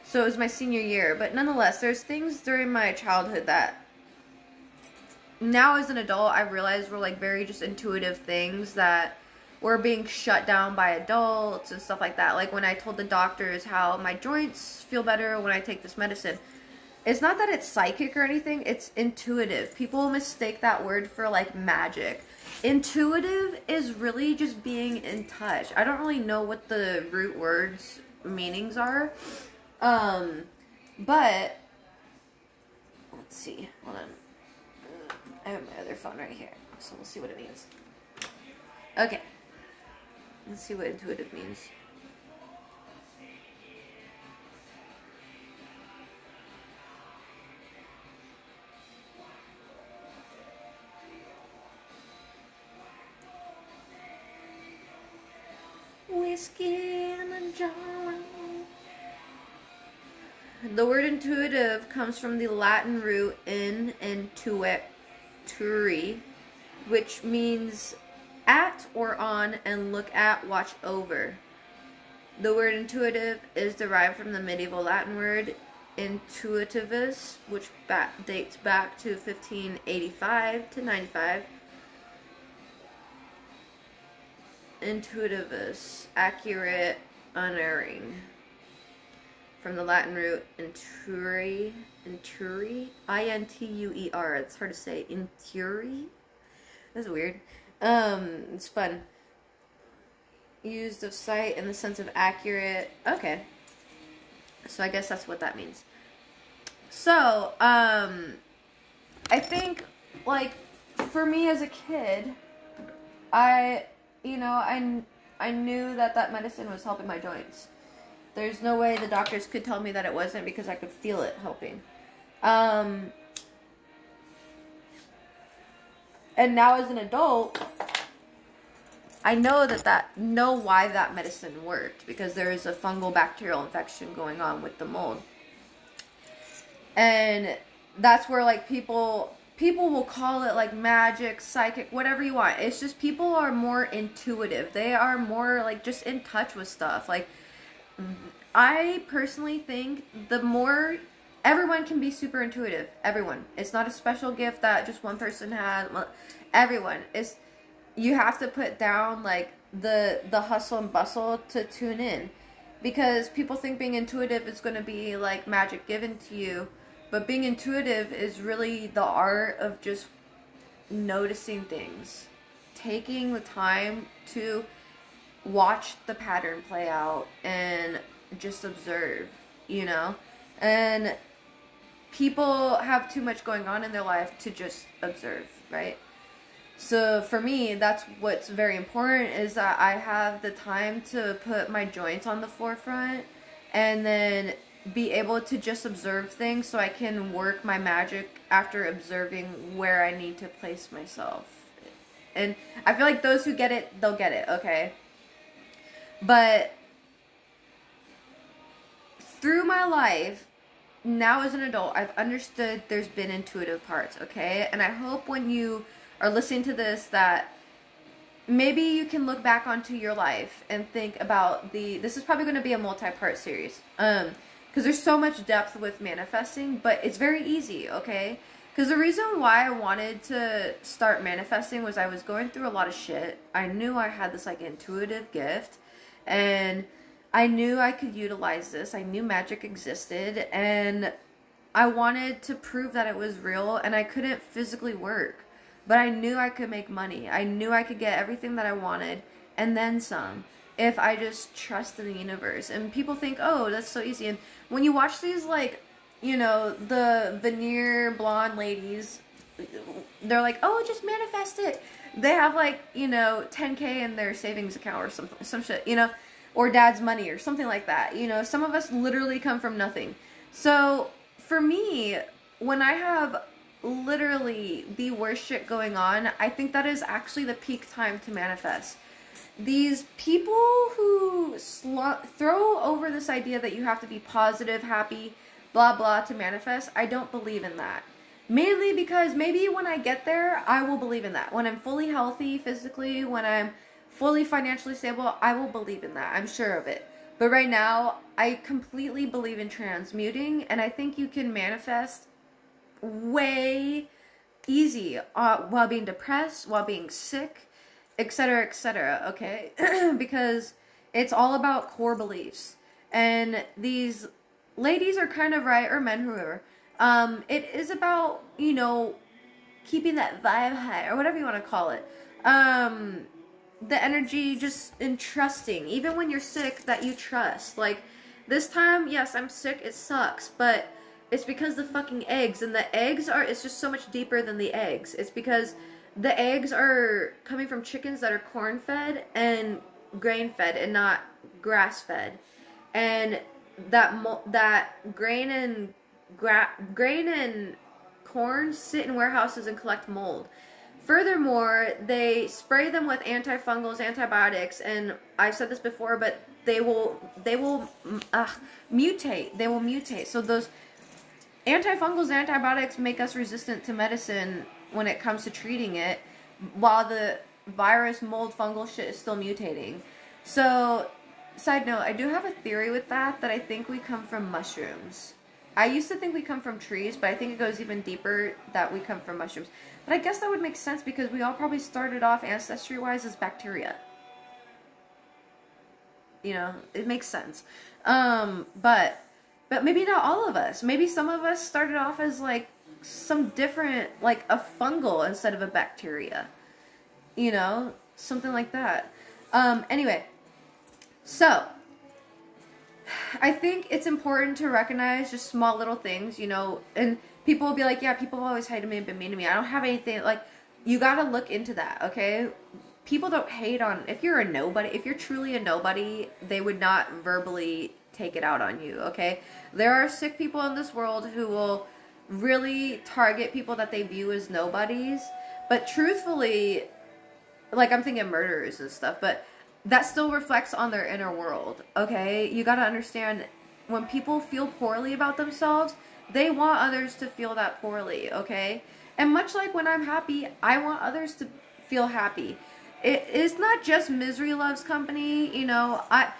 So it was my senior year, but nonetheless, there's things during my childhood that now as an adult, I realize were like very just intuitive things that were being shut down by adults and stuff like that. Like when I told the doctors how my joints feel better when I take this medicine. It's not that it's psychic or anything, it's intuitive. People mistake that word for like magic. Intuitive is really just being in touch. I don't really know what the root words meanings are. But let's see. Hold on. I have my other phone right here, so we'll see what it means. Okay. Let's see what intuitive means. Whiskey in a jar. The word intuitive comes from the Latin root in intuituri, which means at or on and look at, watch over. The word intuitive is derived from the medieval Latin word intuitivus, which dates back to 1585 to 95. Intuitivus, accurate, unerring. From the Latin root inturi, I-N-T-U-E-R. It's hard to say. Inturi? That's weird. It's fun. Used of sight in the sense of accurate. Okay. So I guess that's what that means. So, I think, like, for me as a kid, I knew that medicine was helping my joints. There's no way the doctors could tell me that it wasn't because I could feel it helping. And now as an adult, I know why that medicine worked, because there is a fungal bacterial infection going on with the mold. And that's where like people will call it like magic, psychic, whatever you want. It's just people are more intuitive. They are more like just in touch with stuff. Like, I personally think everyone can be super intuitive. Everyone. It's not a special gift that just one person had. Everyone. You have to put down like the hustle and bustle to tune in, because people think being intuitive is going to be like magic given to you, but being intuitive is really the art of just noticing things, taking the time to watch the pattern play out and just observe, and people have too much going on in their life to just observe, right? So for me, that's what's very important, is that I have the time to put my joints on the forefront and then be able to just observe things so I can work my magic after observing where I need to place myself. And I feel like those who get it, they'll get it, okay? But through my life, now as an adult, I've understood there's been intuitive parts, okay? And I hope when you are listening to this that maybe you can look back onto your life and think about this is probably going to be a multi-part series. Because there's so much depth with manifesting, but it's very easy, okay? Because the reason why I wanted to start manifesting was I was going through a lot of shit. I knew I had this like intuitive gift, and I knew I could utilize this. I knew magic existed, and I wanted to prove that it was real, and I couldn't physically work. But I knew I could make money. I knew I could get everything that I wanted, and then some, if I just trust in the universe. And people think, oh, that's so easy. And when you watch these, like, the veneer blonde ladies, they're like, oh, just manifest it. They have, like, $10K in their savings account or some shit, or dad's money or something like that. Some of us literally come from nothing. So for me, when I have literally the worst shit going on, I think that is actually the peak time to manifest. these people who throw over this idea that you have to be positive, happy, blah, blah, to manifest, I don't believe in that. Mainly because maybe when I get there, I will believe in that. When I'm fully healthy physically, when I'm fully financially stable, I will believe in that. I'm sure of it. But right now, I completely believe in transmuting, and I think you can manifest way easy while being depressed, while being sick, etc., okay? Because it's all about core beliefs. And these ladies are kind of right, or men, whoever. It is about, you know, keeping that vibe high, or whatever you want to call it. The energy just in trusting, even when you're sick, that you trust. Like, this time, yes, I'm sick, it sucks, but it's because the fucking eggs, and the eggs are, it's just so much deeper than the eggs. It's because the eggs are coming from chickens that are corn-fed and grain-fed and not grass-fed. And that grain and corn sit in warehouses and collect mold. Furthermore, they spray them with antifungals, antibiotics, and I've said this before, but they will mutate. They will mutate. So those antifungals and antibiotics make us resistant to medicine when it comes to treating it, while the virus, mold, fungal shit is still mutating. So, side note, I do have a theory with that I think we come from mushrooms. I used to think we come from trees, but I think it goes even deeper that we come from mushrooms. But I guess that would make sense because we all probably started off ancestry-wise as bacteria. You know, it makes sense. But maybe not all of us. Maybe some of us started off as like some different, like a fungal instead of a bacteria. You know, something like that. Anyway, so I think it's important to recognize just small little things, you know, and people will be like, yeah, people always hate me and been mean to me. I don't have anything, like, you gotta look into that, okay? People don't hate on, if you're a nobody, if you're truly a nobody, they would not verbally take it out on you, okay? There are sick people in this world who will really target people that they view as nobodies, but truthfully, like, I'm thinking murderers and stuff, but that still reflects on their inner world, okay? You gotta understand, when people feel poorly about themselves, they want others to feel that poorly, okay? And much like when I'm happy, I want others to feel happy. It's not just misery loves company, you know. I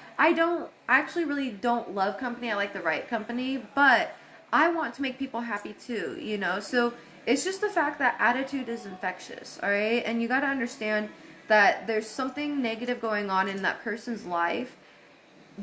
actually really don't love company. I like the right company, but I want to make people happy too, you know. So it's just the fact that attitude is infectious, all right? And you got to understand that there's something negative going on in that person's life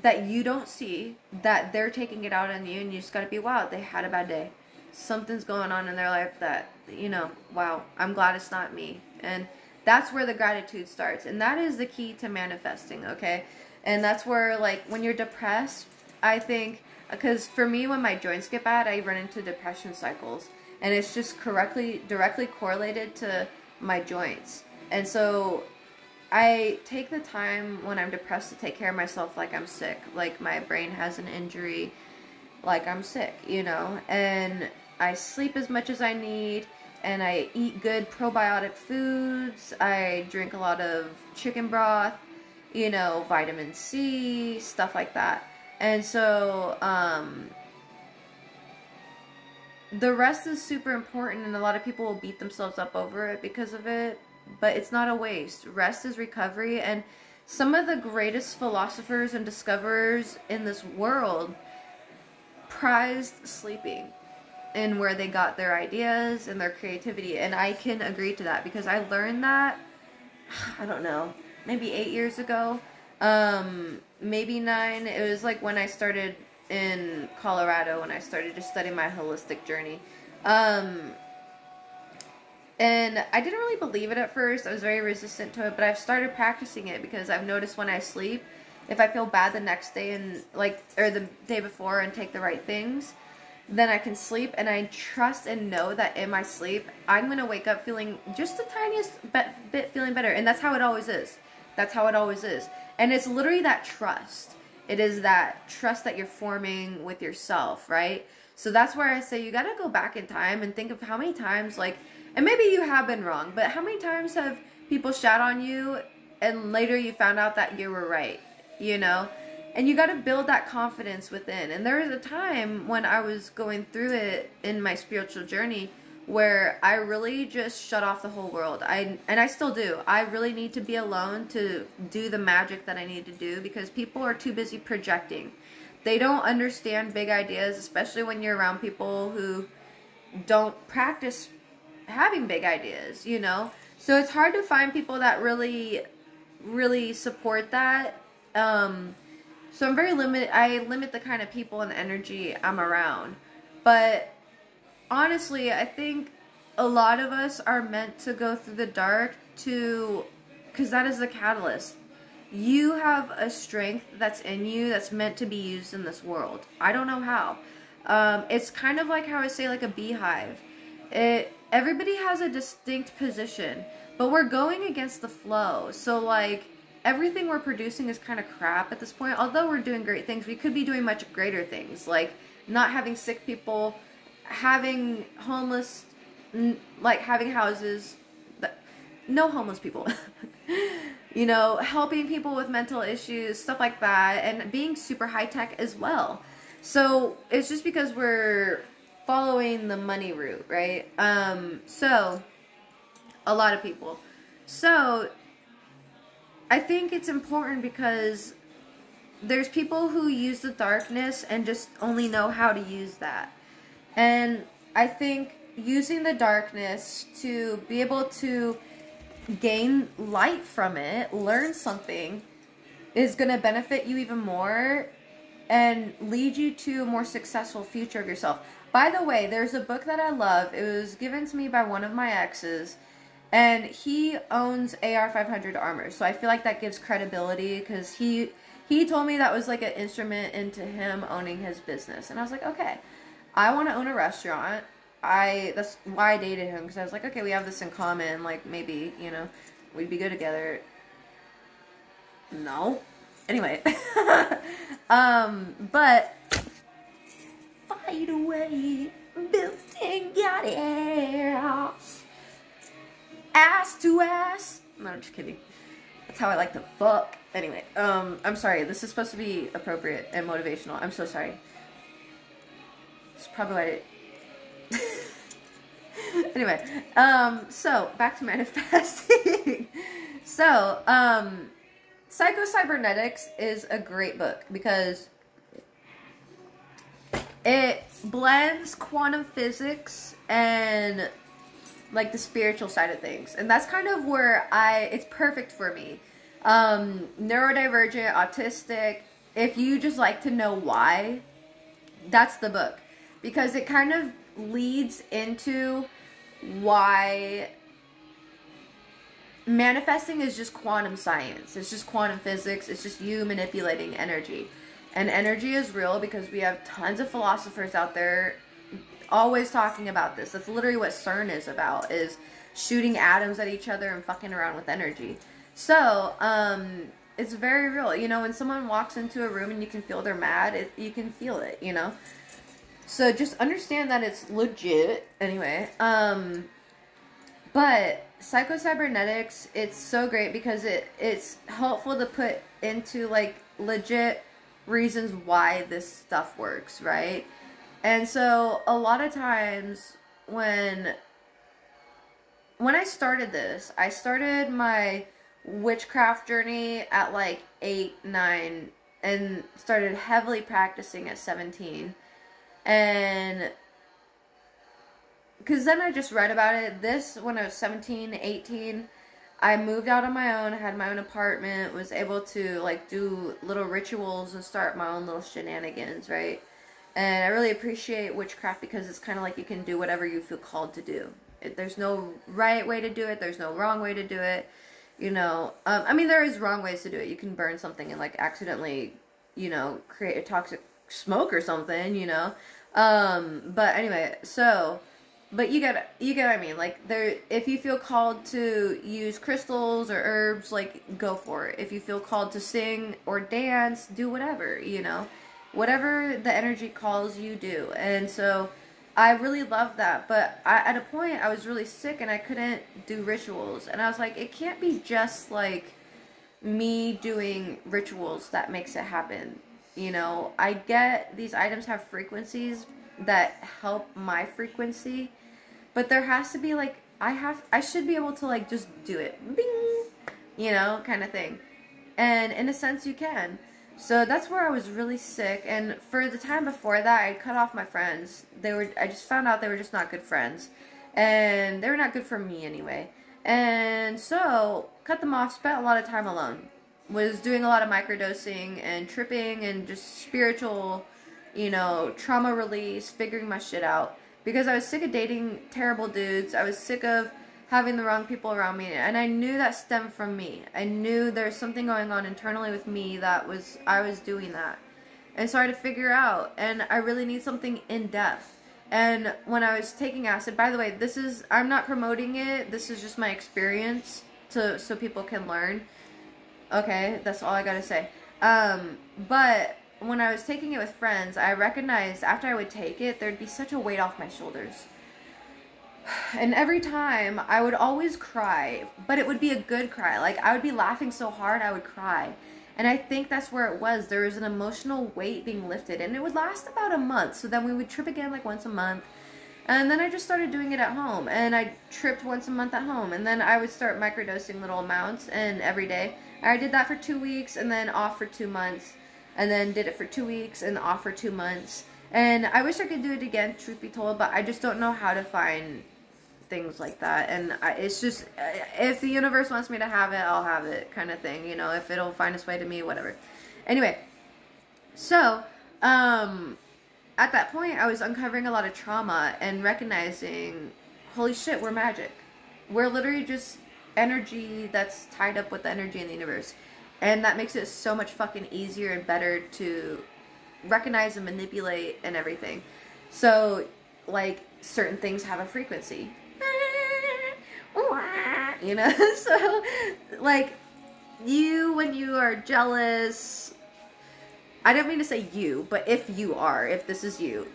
that you don't see, that they're taking it out on you, and you just got to be, wow, they had a bad day. Something's going on in their life that, you know, wow, I'm glad it's not me. And that's where the gratitude starts. And that is the key to manifesting, okay? And that's where, like, when you're depressed, I think, because for me, when my joints get bad, I run into depression cycles. And it's just directly correlated to my joints. And so I take the time when I'm depressed to take care of myself like I'm sick. Like my brain has an injury, like I'm sick, you know? And I sleep as much as I need, and I eat good probiotic foods. I drink a lot of chicken broth, you know, vitamin C, stuff like that. And so, the rest is super important, and a lot of people will beat themselves up over it because of it, but it's not a waste. Rest is recovery, and some of the greatest philosophers and discoverers in this world prized sleeping and where they got their ideas and their creativity, and I can agree to that because I learned that, I don't know, maybe 8 years ago, maybe 9. It was like when I started in Colorado, when I started just studying my holistic journey. And I didn't really believe it at first. I was very resistant to it, but I've started practicing it because I've noticed when I sleep, if I feel bad the next day and or the day before and take the right things, then I can sleep, and I trust and know that in my sleep, I'm going to wake up feeling just the tiniest bit feeling better. And that's how it always is. That's how it always is. And it's literally that trust. It is that trust that you're forming with yourself, right? So that's where I say you got to go back in time and think of how many times, like, and maybe you have been wrong, but how many times have people shat on you and later you found out that you were right, you know? And you got to build that confidence within. And there was a time when I was going through it in my spiritual journey where I really just shut off the whole world. And I still do. I really need to be alone to do the magic that I need to do, because people are too busy projecting. They don't understand big ideas, especially when you're around people who don't practice having big ideas, you know? So it's hard to find people that really, really support that. So I'm very limited. I limit the kind of people and energy I'm around. But honestly, I think a lot of us are meant to go through the dark because that is the catalyst. You have a strength that's in you that's meant to be used in this world. I don't know how. It's kind of like how I say, like a beehive. Everybody has a distinct position, but we're going against the flow. So like, everything we're producing is kind of crap at this point. Although we're doing great things, we could be doing much greater things, like not having sick people, having homeless, like having houses, no homeless people, you know, helping people with mental issues, stuff like that, and being super high tech as well. So it's just because we're following the money route, right? So a lot of people. So I think it's important because there's people who use the darkness and just only know how to use that. And I think using the darkness to be able to gain light from it, learn something, is going to benefit you even more and lead you to a more successful future of yourself. By the way, there's a book that I love. It was given to me by one of my exes, and he owns AR-500 armor. So I feel like that gives credibility, because he told me that was like an instrument into him owning his business. And I was like, okay, I want to own a restaurant. That's why I dated him, because I was like, okay, we have this in common. Like, maybe, you know, we'd be good together. No. Anyway. But fight away, built and got ass. Ass to ass. No, I'm just kidding. That's how I like to fuck. Anyway, I'm sorry. This is supposed to be appropriate and motivational. I'm so sorry. It's probably why anyway, so back to manifesting. So, Psycho-Cybernetics is a great book because it blends quantum physics and like the spiritual side of things. And that's kind of where it's perfect for me. Neurodivergent, autistic, if you just like to know why, that's the book. Because it kind of leads into why manifesting is just quantum science. It's just quantum physics. It's just you manipulating energy. And energy is real because we have tons of philosophers out there always talking about this. That's literally what CERN is about, is shooting atoms at each other and fucking around with energy. So, it's very real. You know, when someone walks into a room and you can feel they're mad, you can feel it, you know? So just understand that it's legit. Anyway, but Psycho-Cybernetics, it's so great because it's helpful to put into like legit reasons why this stuff works, right? And so a lot of times when I started this, I started my witchcraft journey at like 8, 9, and started heavily practicing at 17. And because then I just read about it. When I was 17, 18, I moved out on my own. I had my own apartment, was able to like do little rituals and start my own little shenanigans, right? And I really appreciate witchcraft because it's kind of like you can do whatever you feel called to do. There's no right way to do it. There's no wrong way to do it. You know, I mean, there is wrong ways to do it. You can burn something and like accidentally, you know, create a toxic smoke or something, you know. But anyway, so, but you get what I mean. Like, if you feel called to use crystals or herbs, like, go for it. If you feel called to sing or dance, do whatever, you know. Whatever the energy calls you, do. And so I really love that. But at a point, I was really sick and I couldn't do rituals. And I was like, it can't be just like me doing rituals that makes it happen. You know, I get these items have frequencies that help my frequency, but there has to be like, I should be able to like just do it. Bing! You know, kind of thing. And in a sense you can. So that's where I was really sick, and for the time before that, I cut off my friends. I just found out they were just not good friends. And they were not good for me anyway. And so, cut them off, spent a lot of time alone. Was doing a lot of microdosing and tripping and just spiritual, you know, trauma release, figuring my shit out. Because I was sick of dating terrible dudes. I was sick of having the wrong people around me, and I knew that stemmed from me. I knew there's something going on internally with me I was doing that. And so I had to figure out, and I really need something in depth. And when I was taking acid, by the way, I'm not promoting it, this is just my experience so people can learn. Okay, that's all I gotta say. But when I was taking it with friends, I recognized after I would take it, there'd be such a weight off my shoulders. And every time, I would always cry, but it would be a good cry. Like, I would be laughing so hard, I would cry. And I think that's where it was. There was an emotional weight being lifted, and it would last about a month. So then we would trip again like once a month. And then I just started doing it at home, and I tripped once a month at home. And then I would start microdosing little amounts, and every day. I did that for 2 weeks, and then off for 2 months. And then did it for 2 weeks, and off for 2 months. And I wish I could do it again, truth be told, but I just don't know how to find things like that. And it's just, if the universe wants me to have it, I'll have it, kind of thing, you know, if it'll find its way to me, whatever. Anyway, so at that point I was uncovering a lot of trauma and recognizing, holy shit, we're magic. We're literally just energy that's tied up with the energy in the universe, and that makes it so much fucking easier and better to recognize and manipulate and everything. So like, certain things have a frequency, you know. So like, when you are jealous, I don't mean to say you, but if this is you,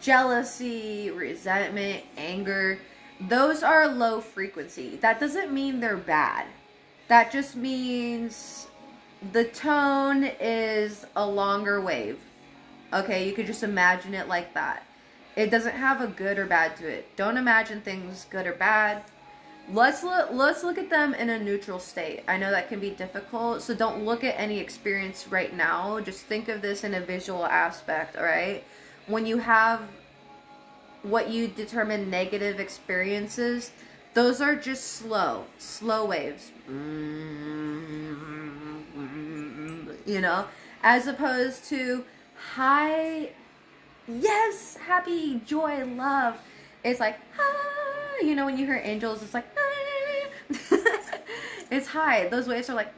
jealousy, resentment, anger, those are low frequency. That doesn't mean they're bad. That just means the tone is a longer wave. Okay, you could just imagine it like that. It doesn't have a good or bad to it. Don't imagine things good or bad. Let's look at them in a neutral state. I know that can be difficult, so don't look at any experience right now. Just think of this in a visual aspect, alright? When you have what you determine negative experiences, those are just slow waves. You know? As opposed to high, yes, happy, joy, love. It's like, ah, you know, when you hear angels, it's like, ah. It's high. Those waves are like,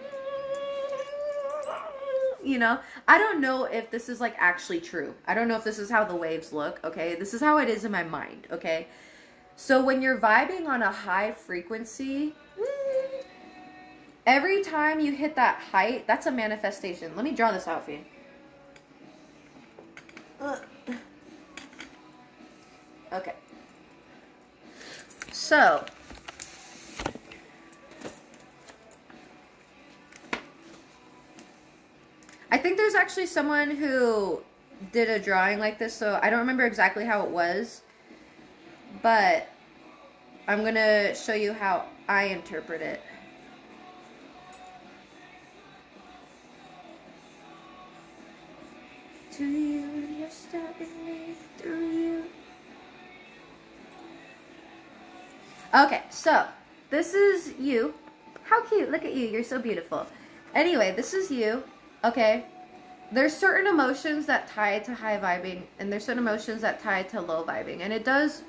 you know. I don't know if this is like actually true. I don't know if this is how the waves look, okay? This is how it is in my mind, okay? So when you're vibing on a high frequency, every time you hit that height, that's a manifestation. Let me draw this out for you. Okay. So, I think there's actually someone who did a drawing like this, so I don't remember exactly how it was, but I'm going to show you how I interpret it. To you, you're stabbing me through you. Okay, so this is you. How cute, look at you, you're so beautiful. Anyway, this is you, okay? There's certain emotions that tie to high vibing, and there's certain emotions that tie to low vibing, and it does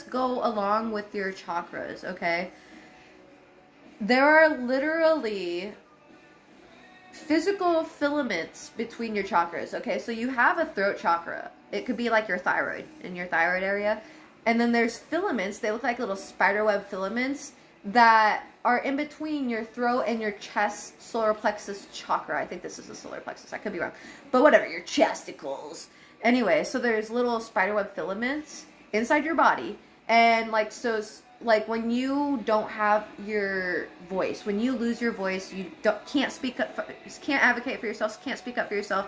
go along with your chakras, okay? There are literally physical filaments between your chakras, okay? So you have a throat chakra. It could be like your thyroid, in your thyroid area. And then there's filaments, they look like little spiderweb filaments that are in between your throat and your chest solar plexus chakra. I think this is the solar plexus, I could be wrong. But whatever, your chesticles. Anyway, so there's little spiderweb filaments inside your body. And like, so like when you don't have your voice, when you lose your voice, you can't speak up, can't advocate for yourself, can't speak up for yourself,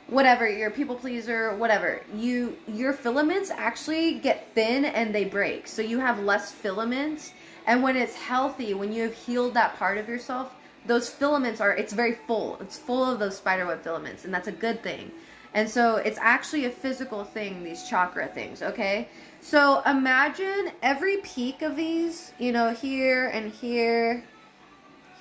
whatever, you're a people pleaser, whatever, your filaments actually get thin and they break. So you have less filaments. And when it's healthy, when you have healed that part of yourself, those filaments it's very full. It's full of those spiderweb filaments, and that's a good thing. And so it's actually a physical thing, these chakra things, okay? So imagine every peak of these, you know, here and here,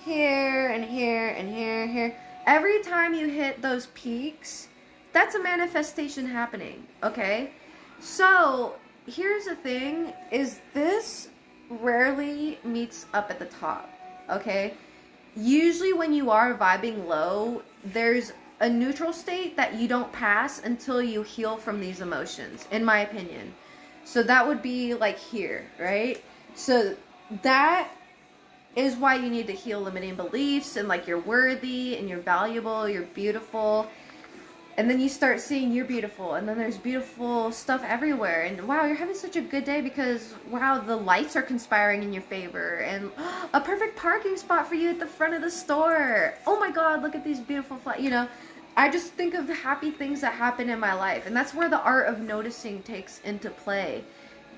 here and here and here and here. Every time you hit those peaks, that's a manifestation happening, okay? So here's the thing, is this rarely meets up at the top, okay? Usually when you are vibing low, there's a neutral state that you don't pass until you heal from these emotions, in my opinion. So that would be like here, right? So that is why you need to heal limiting beliefs and like you're worthy and you're valuable, you're beautiful. And then you start seeing you're beautiful, and then there's beautiful stuff everywhere. And wow, you're having such a good day because, wow, the lights are conspiring in your favor. And a perfect parking spot for you at the front of the store. Oh my God, look at these beautiful flowers. You know, I just think of the happy things that happen in my life. And that's where the art of noticing takes into play.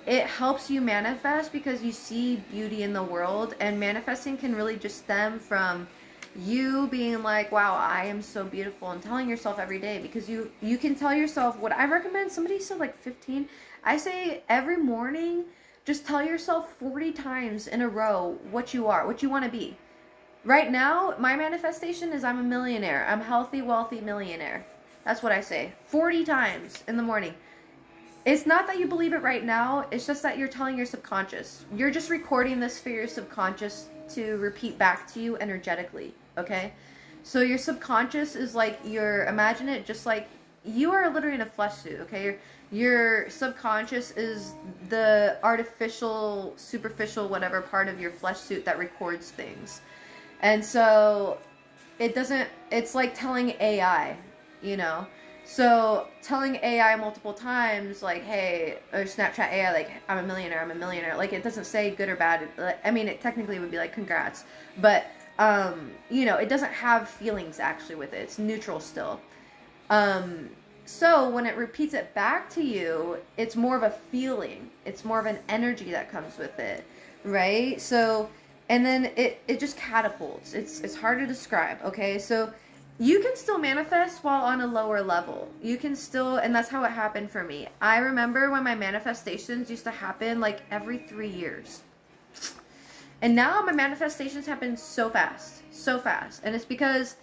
It helps you manifest because you see beauty in the world. And manifesting can really just stem from you being like, wow, I am so beautiful, and telling yourself every day, because you can tell yourself what I recommend. Somebody said like 15. I say every morning, just tell yourself 40 times in a row what you are, what you want to be. Right now, my manifestation is I'm a millionaire. I'm healthy, wealthy millionaire. That's what I say 40 times in the morning. It's not that you believe it right now. It's just that you're telling your subconscious. You're just recording this for your subconscious to repeat back to you energetically, okay? So your subconscious is like imagine it just like you are literally in a flesh suit, okay? Your subconscious is the artificial, superficial, whatever part of your flesh suit that records things. And so it's like telling AI, you know? So telling AI multiple times, like, hey, or Snapchat AI, like, I'm a millionaire, like, it doesn't say good or bad. I mean, it technically would be like, congrats. But, you know, it doesn't have feelings actually with it. It's neutral still. So when it repeats it back to you, it's more of a feeling. It's more of an energy that comes with it, right? So, and then it just catapults. It's hard to describe, okay? So you can still manifest while on a lower level. You can still, and that's how it happened for me. I remember when my manifestations used to happen like every 3 years. And now my manifestations happen so fast, so fast. And it's because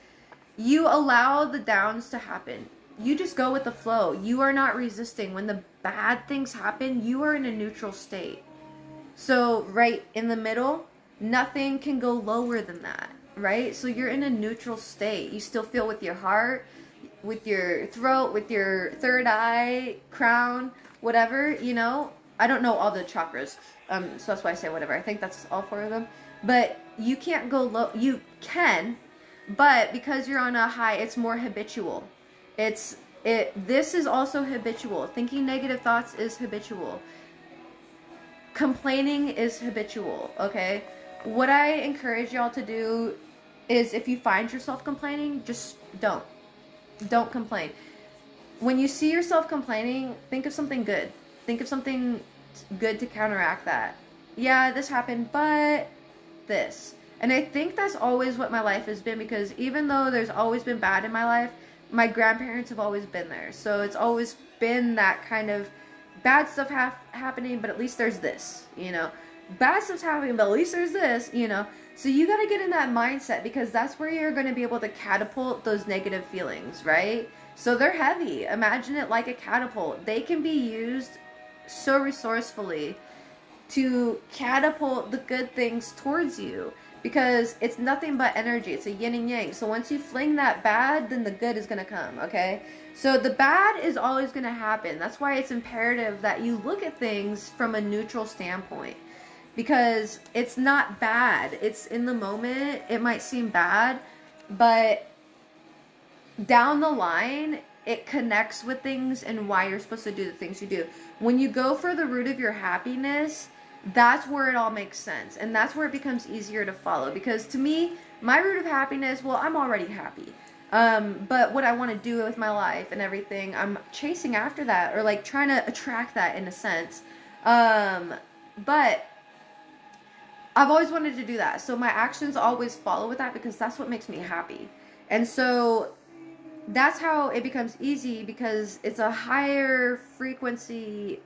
you allow the downs to happen. You just go with the flow. You are not resisting. When the bad things happen, you are in a neutral state. So right in the middle, nothing can go lower than that. Right? So you're in a neutral state. You still feel with your heart, with your throat, with your third eye, crown, whatever, you know. I don't know all the chakras, so that's why I say whatever. I think that's all 4 of them. But you can't go low. You can, but because you're on a high, it's more habitual. This is also habitual. Thinking negative thoughts is habitual. Complaining is habitual, okay? What I encourage y'all to do is if you find yourself complaining, just don't complain. When you see yourself complaining, think of something good. Think of something good to counteract that. Yeah, this happened, but this. And I think that's always what my life has been, because even though there's always been bad in my life, my grandparents have always been there. So it's always been that kind of bad stuff happening, but at least there's this, you know. Bad stuff's happening, but at least there's this, you know. So you got to get in that mindset, because that's where you're going to be able to catapult those negative feelings, right? So they're heavy. Imagine it like a catapult. They can be used so resourcefully to catapult the good things towards you, because it's nothing but energy. It's a yin and yang. So once you fling that bad, then the good is going to come, okay? So the bad is always going to happen. That's why it's imperative that you look at things from a neutral standpoint. Because it's not bad. It's in the moment. It might seem bad, but down the line, it connects with things and why you're supposed to do the things you do. When you go for the root of your happiness, that's where it all makes sense. And that's where it becomes easier to follow. Because to me, my root of happiness, well, I'm already happy. But what I want to do with my life and everything, I'm chasing after that, or like trying to attract that in a sense. But I've always wanted to do that. So my actions always follow with that because that's what makes me happy. And so that's how it becomes easy, because it's a higher frequency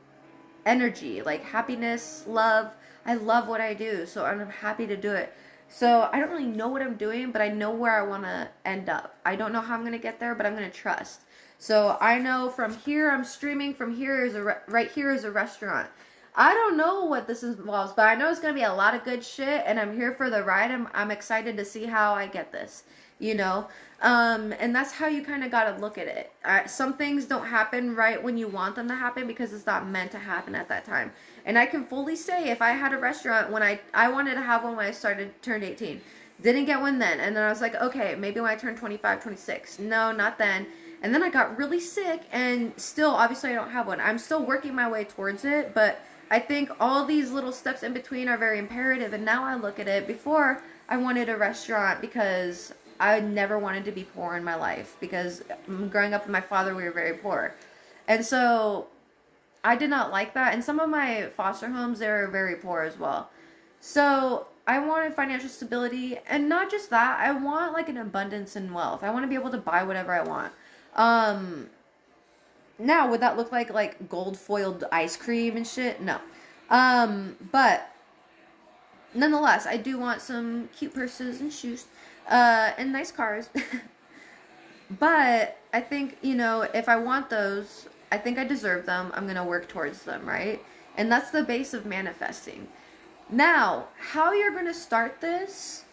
energy, like happiness, love. I love what I do, so I'm happy to do it. So I don't really know what I'm doing, but I know where I want to end up. I don't know how I'm going to get there, but I'm going to trust. So I know from here I'm streaming, from here is right here is a restaurant. I don't know what this involves, but I know it's going to be a lot of good shit, and I'm here for the ride. I'm excited to see how I get this, you know? And that's how you kind of got to look at it. Some things don't happen right when you want them to happen because it's not meant to happen at that time. And I can fully say, if I had a restaurant when I wanted to have one when I turned 18. Didn't get one then. And then I was like, okay, maybe when I turn 25, 26. No, not then. And then I got really sick, and still, obviously, I don't have one. I'm still working my way towards it, but I think all these little steps in between are very imperative. And now I look at it. Before, I wanted a restaurant because I never wanted to be poor in my life, because growing up with my father, we were very poor. And so I did not like that. And some of my foster homes, they were very poor as well. So I wanted financial stability, and not just that, I want like an abundance in wealth. I want to be able to buy whatever I want. Now, would that look like gold foiled ice cream and shit? No. But nonetheless, I do want some cute purses and shoes, and nice cars. But I think, you know, if I want those, I think I deserve them. I'm going to work towards them, right? And that's the base of manifesting. Now, how you're going to start this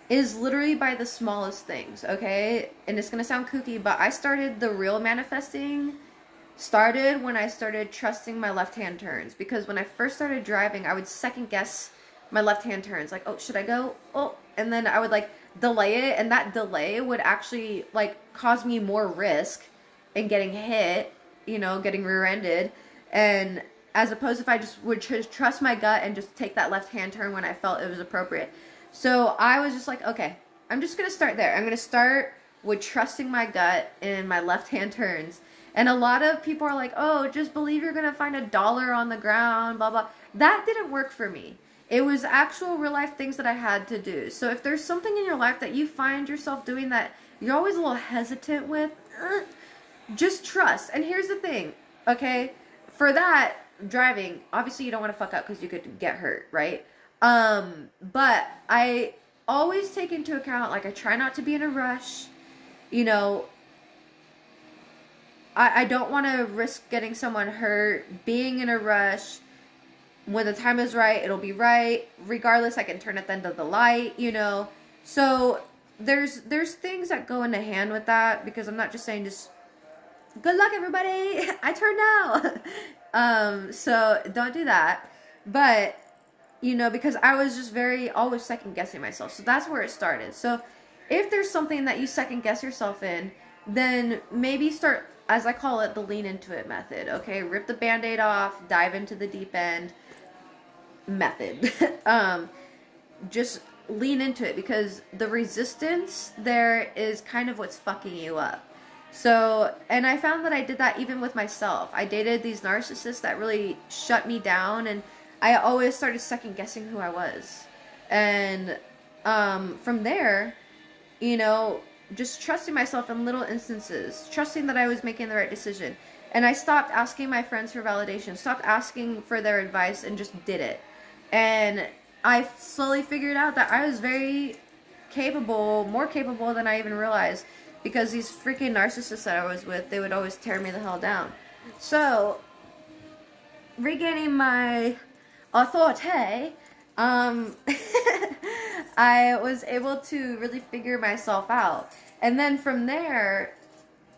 is literally by the smallest things, okay? And it's going to sound kooky, but I started the real manifesting when I started trusting my left-hand turns. Because when I first started driving, I would second guess my left-hand turns. Like, oh, should I go? Oh, and then I would like delay it, and that delay would actually like cause me more risk in getting hit, you know, getting rear-ended. And as opposed if I just would trust my gut and just take that left-hand turn when I felt it was appropriate. So I was just like, okay, I'm just going to start there. I'm going to start with trusting my gut in my left-hand turns. And a lot of people are like, oh, just believe you're going to find $1 on the ground, blah, blah. That didn't work for me. It was actual real-life things that I had to do. So if there's something in your life that you find yourself doing that you're always a little hesitant with, just trust. And here's the thing, okay? For that, driving, obviously you don't want to fuck up because you could get hurt, right? But I always take into account, like, I try not to be in a rush, you know. I don't want to risk getting someone hurt, being in a rush. When the time is right, it'll be right. Regardless, I can turn at the end of the light, you know. So there's things that go into hand with that, because I'm not just saying just good luck everybody, I turn now. So don't do that. But you know, because I was just always second guessing myself. So that's where it started. So if there's something that you second guess yourself in, then maybe start, as I call it, the lean into it method. Okay, rip the band-aid off, dive into the deep end method. Just lean into it, because the resistance there is kind of what's fucking you up. So, and I found that I did that even with myself. I dated these narcissists that really shut me down, and I always started second guessing who I was. And from there, you know, just trusting myself in little instances, trusting that I was making the right decision. And I stopped asking my friends for validation, stopped asking for their advice, and just did it. And I slowly figured out that I was very capable, more capable than I even realized, because these freaking narcissists that I was with, they would always tear me the hell down. So, regaining my authority, I was able to really figure myself out. And then from there,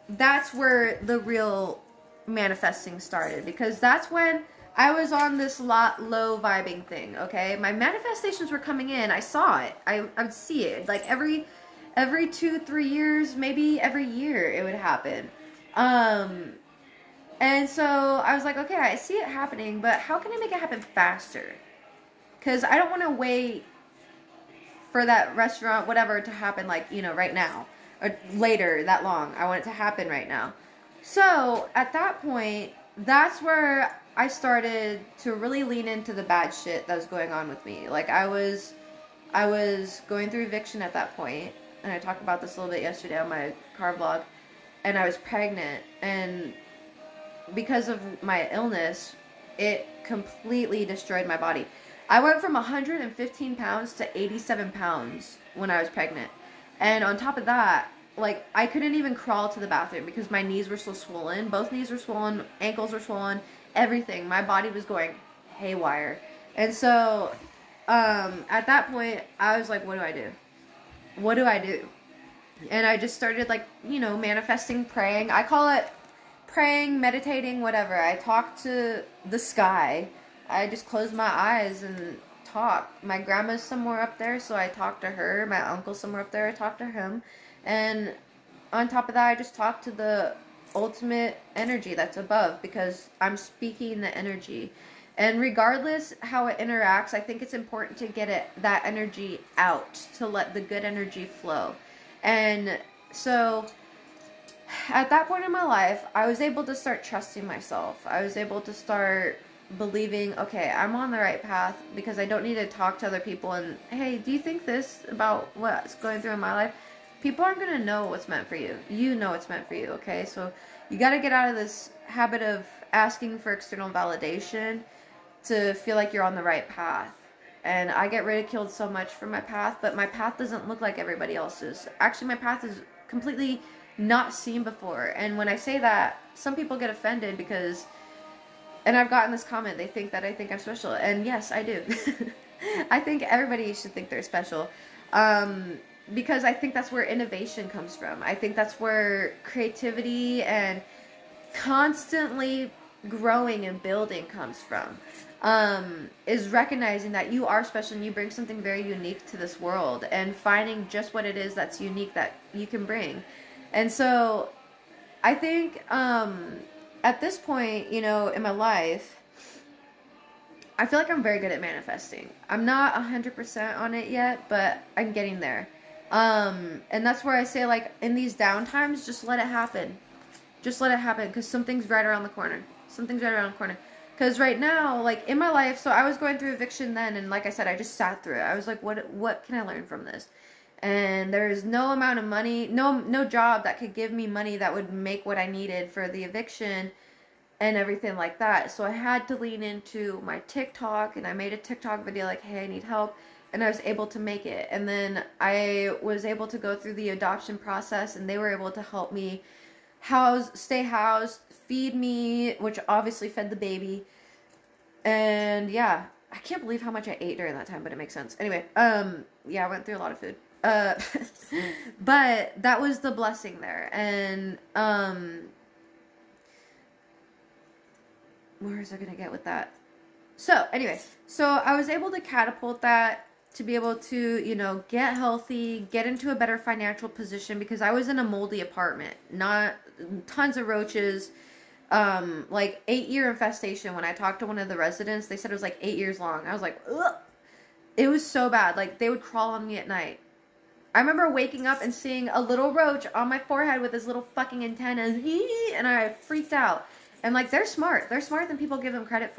that's where the real manifesting started. Because that's when I was on this low vibing thing, okay? My manifestations were coming in. I saw it. I would see it. Like every 2-3 years, maybe every year it would happen. And so I was like, okay, I see it happening, but how can I make it happen faster? Because I don't want to wait for that restaurant, whatever, to happen, like, you know, right now. Or later, that long. I want it to happen right now. So, at that point, that's where I started to really lean into the bad shit that was going on with me. Like, I was going through eviction at that point, and I talked about this a little bit yesterday on my car vlog, and I was pregnant, and because of my illness, it completely destroyed my body. I went from 115 pounds to 87 pounds when I was pregnant. And on top of that, like, I couldn't even crawl to the bathroom because my knees were so swollen. Both knees were swollen, ankles were swollen, everything. My body was going haywire. And so, at that point, I was like, what do I do? What do I do? And I just started, like, you know, manifesting, praying. I call it praying, meditating, whatever. I talk to the sky. I just close my eyes and talk. My grandma's somewhere up there, so I talk to her. My uncle's somewhere up there, I talk to him. And on top of that, I just talk to the ultimate energy that's above, because I'm speaking the energy. And regardless how it interacts, I think it's important to get that energy out, to let the good energy flow. And so at that point in my life, I was able to start trusting myself. I was able to start believing, okay, I'm on the right path, because I don't need to talk to other people and, hey, do you think this about what's going through in my life? People aren't going to know what's meant for you. You know what's meant for you, okay? So you got to get out of this habit of asking for external validation to feel like you're on the right path. And I get ridiculed so much for my path, but my path doesn't look like everybody else's. Actually, my path is completely not seen before. And when I say that, some people get offended because, and I've gotten this comment, they think that I think I'm special. And yes, I do. I think everybody should think they're special. Because I think that's where innovation comes from. I think that's where creativity and constantly growing and building comes from. Is recognizing that you are special and you bring something very unique to this world, and finding just what it is that's unique that you can bring. And so I think at this point, you know, in my life, I feel like I'm very good at manifesting. I'm not 100% on it yet, but I'm getting there. And that's where I say, like, in these down times, just let it happen. Just let it happen, because something's right around the corner. Something's right around the corner. Because right now, like, in my life, so I was going through eviction then, and like I said, I just sat through it. I was like, what can I learn from this? And there's no amount of money, no job that could give me money that would make what I needed for the eviction and everything like that. So I had to lean into my TikTok, and I made a TikTok video like, hey, I need help. And I was able to make it. And then I was able to go through the adoption process, and they were able to help me stay housed, feed me, which obviously fed the baby. And yeah, I can't believe how much I ate during that time, but it makes sense. Anyway, yeah, I went through a lot of food. But that was the blessing there. And where is I gonna get with that? So anyway, so I was able to catapult that to be able to, you know, get healthy, get into a better financial position, because I was in a moldy apartment, not tons of roaches, like 8-year infestation. When I talked to one of the residents, they said it was like 8 years long. I was like, ugh. It was so bad. Like, they would crawl on me at night. I remember waking up and seeing a little roach on my forehead with his little fucking antennas, and I freaked out. And like, they're smart. They're smarter than people give them credit for.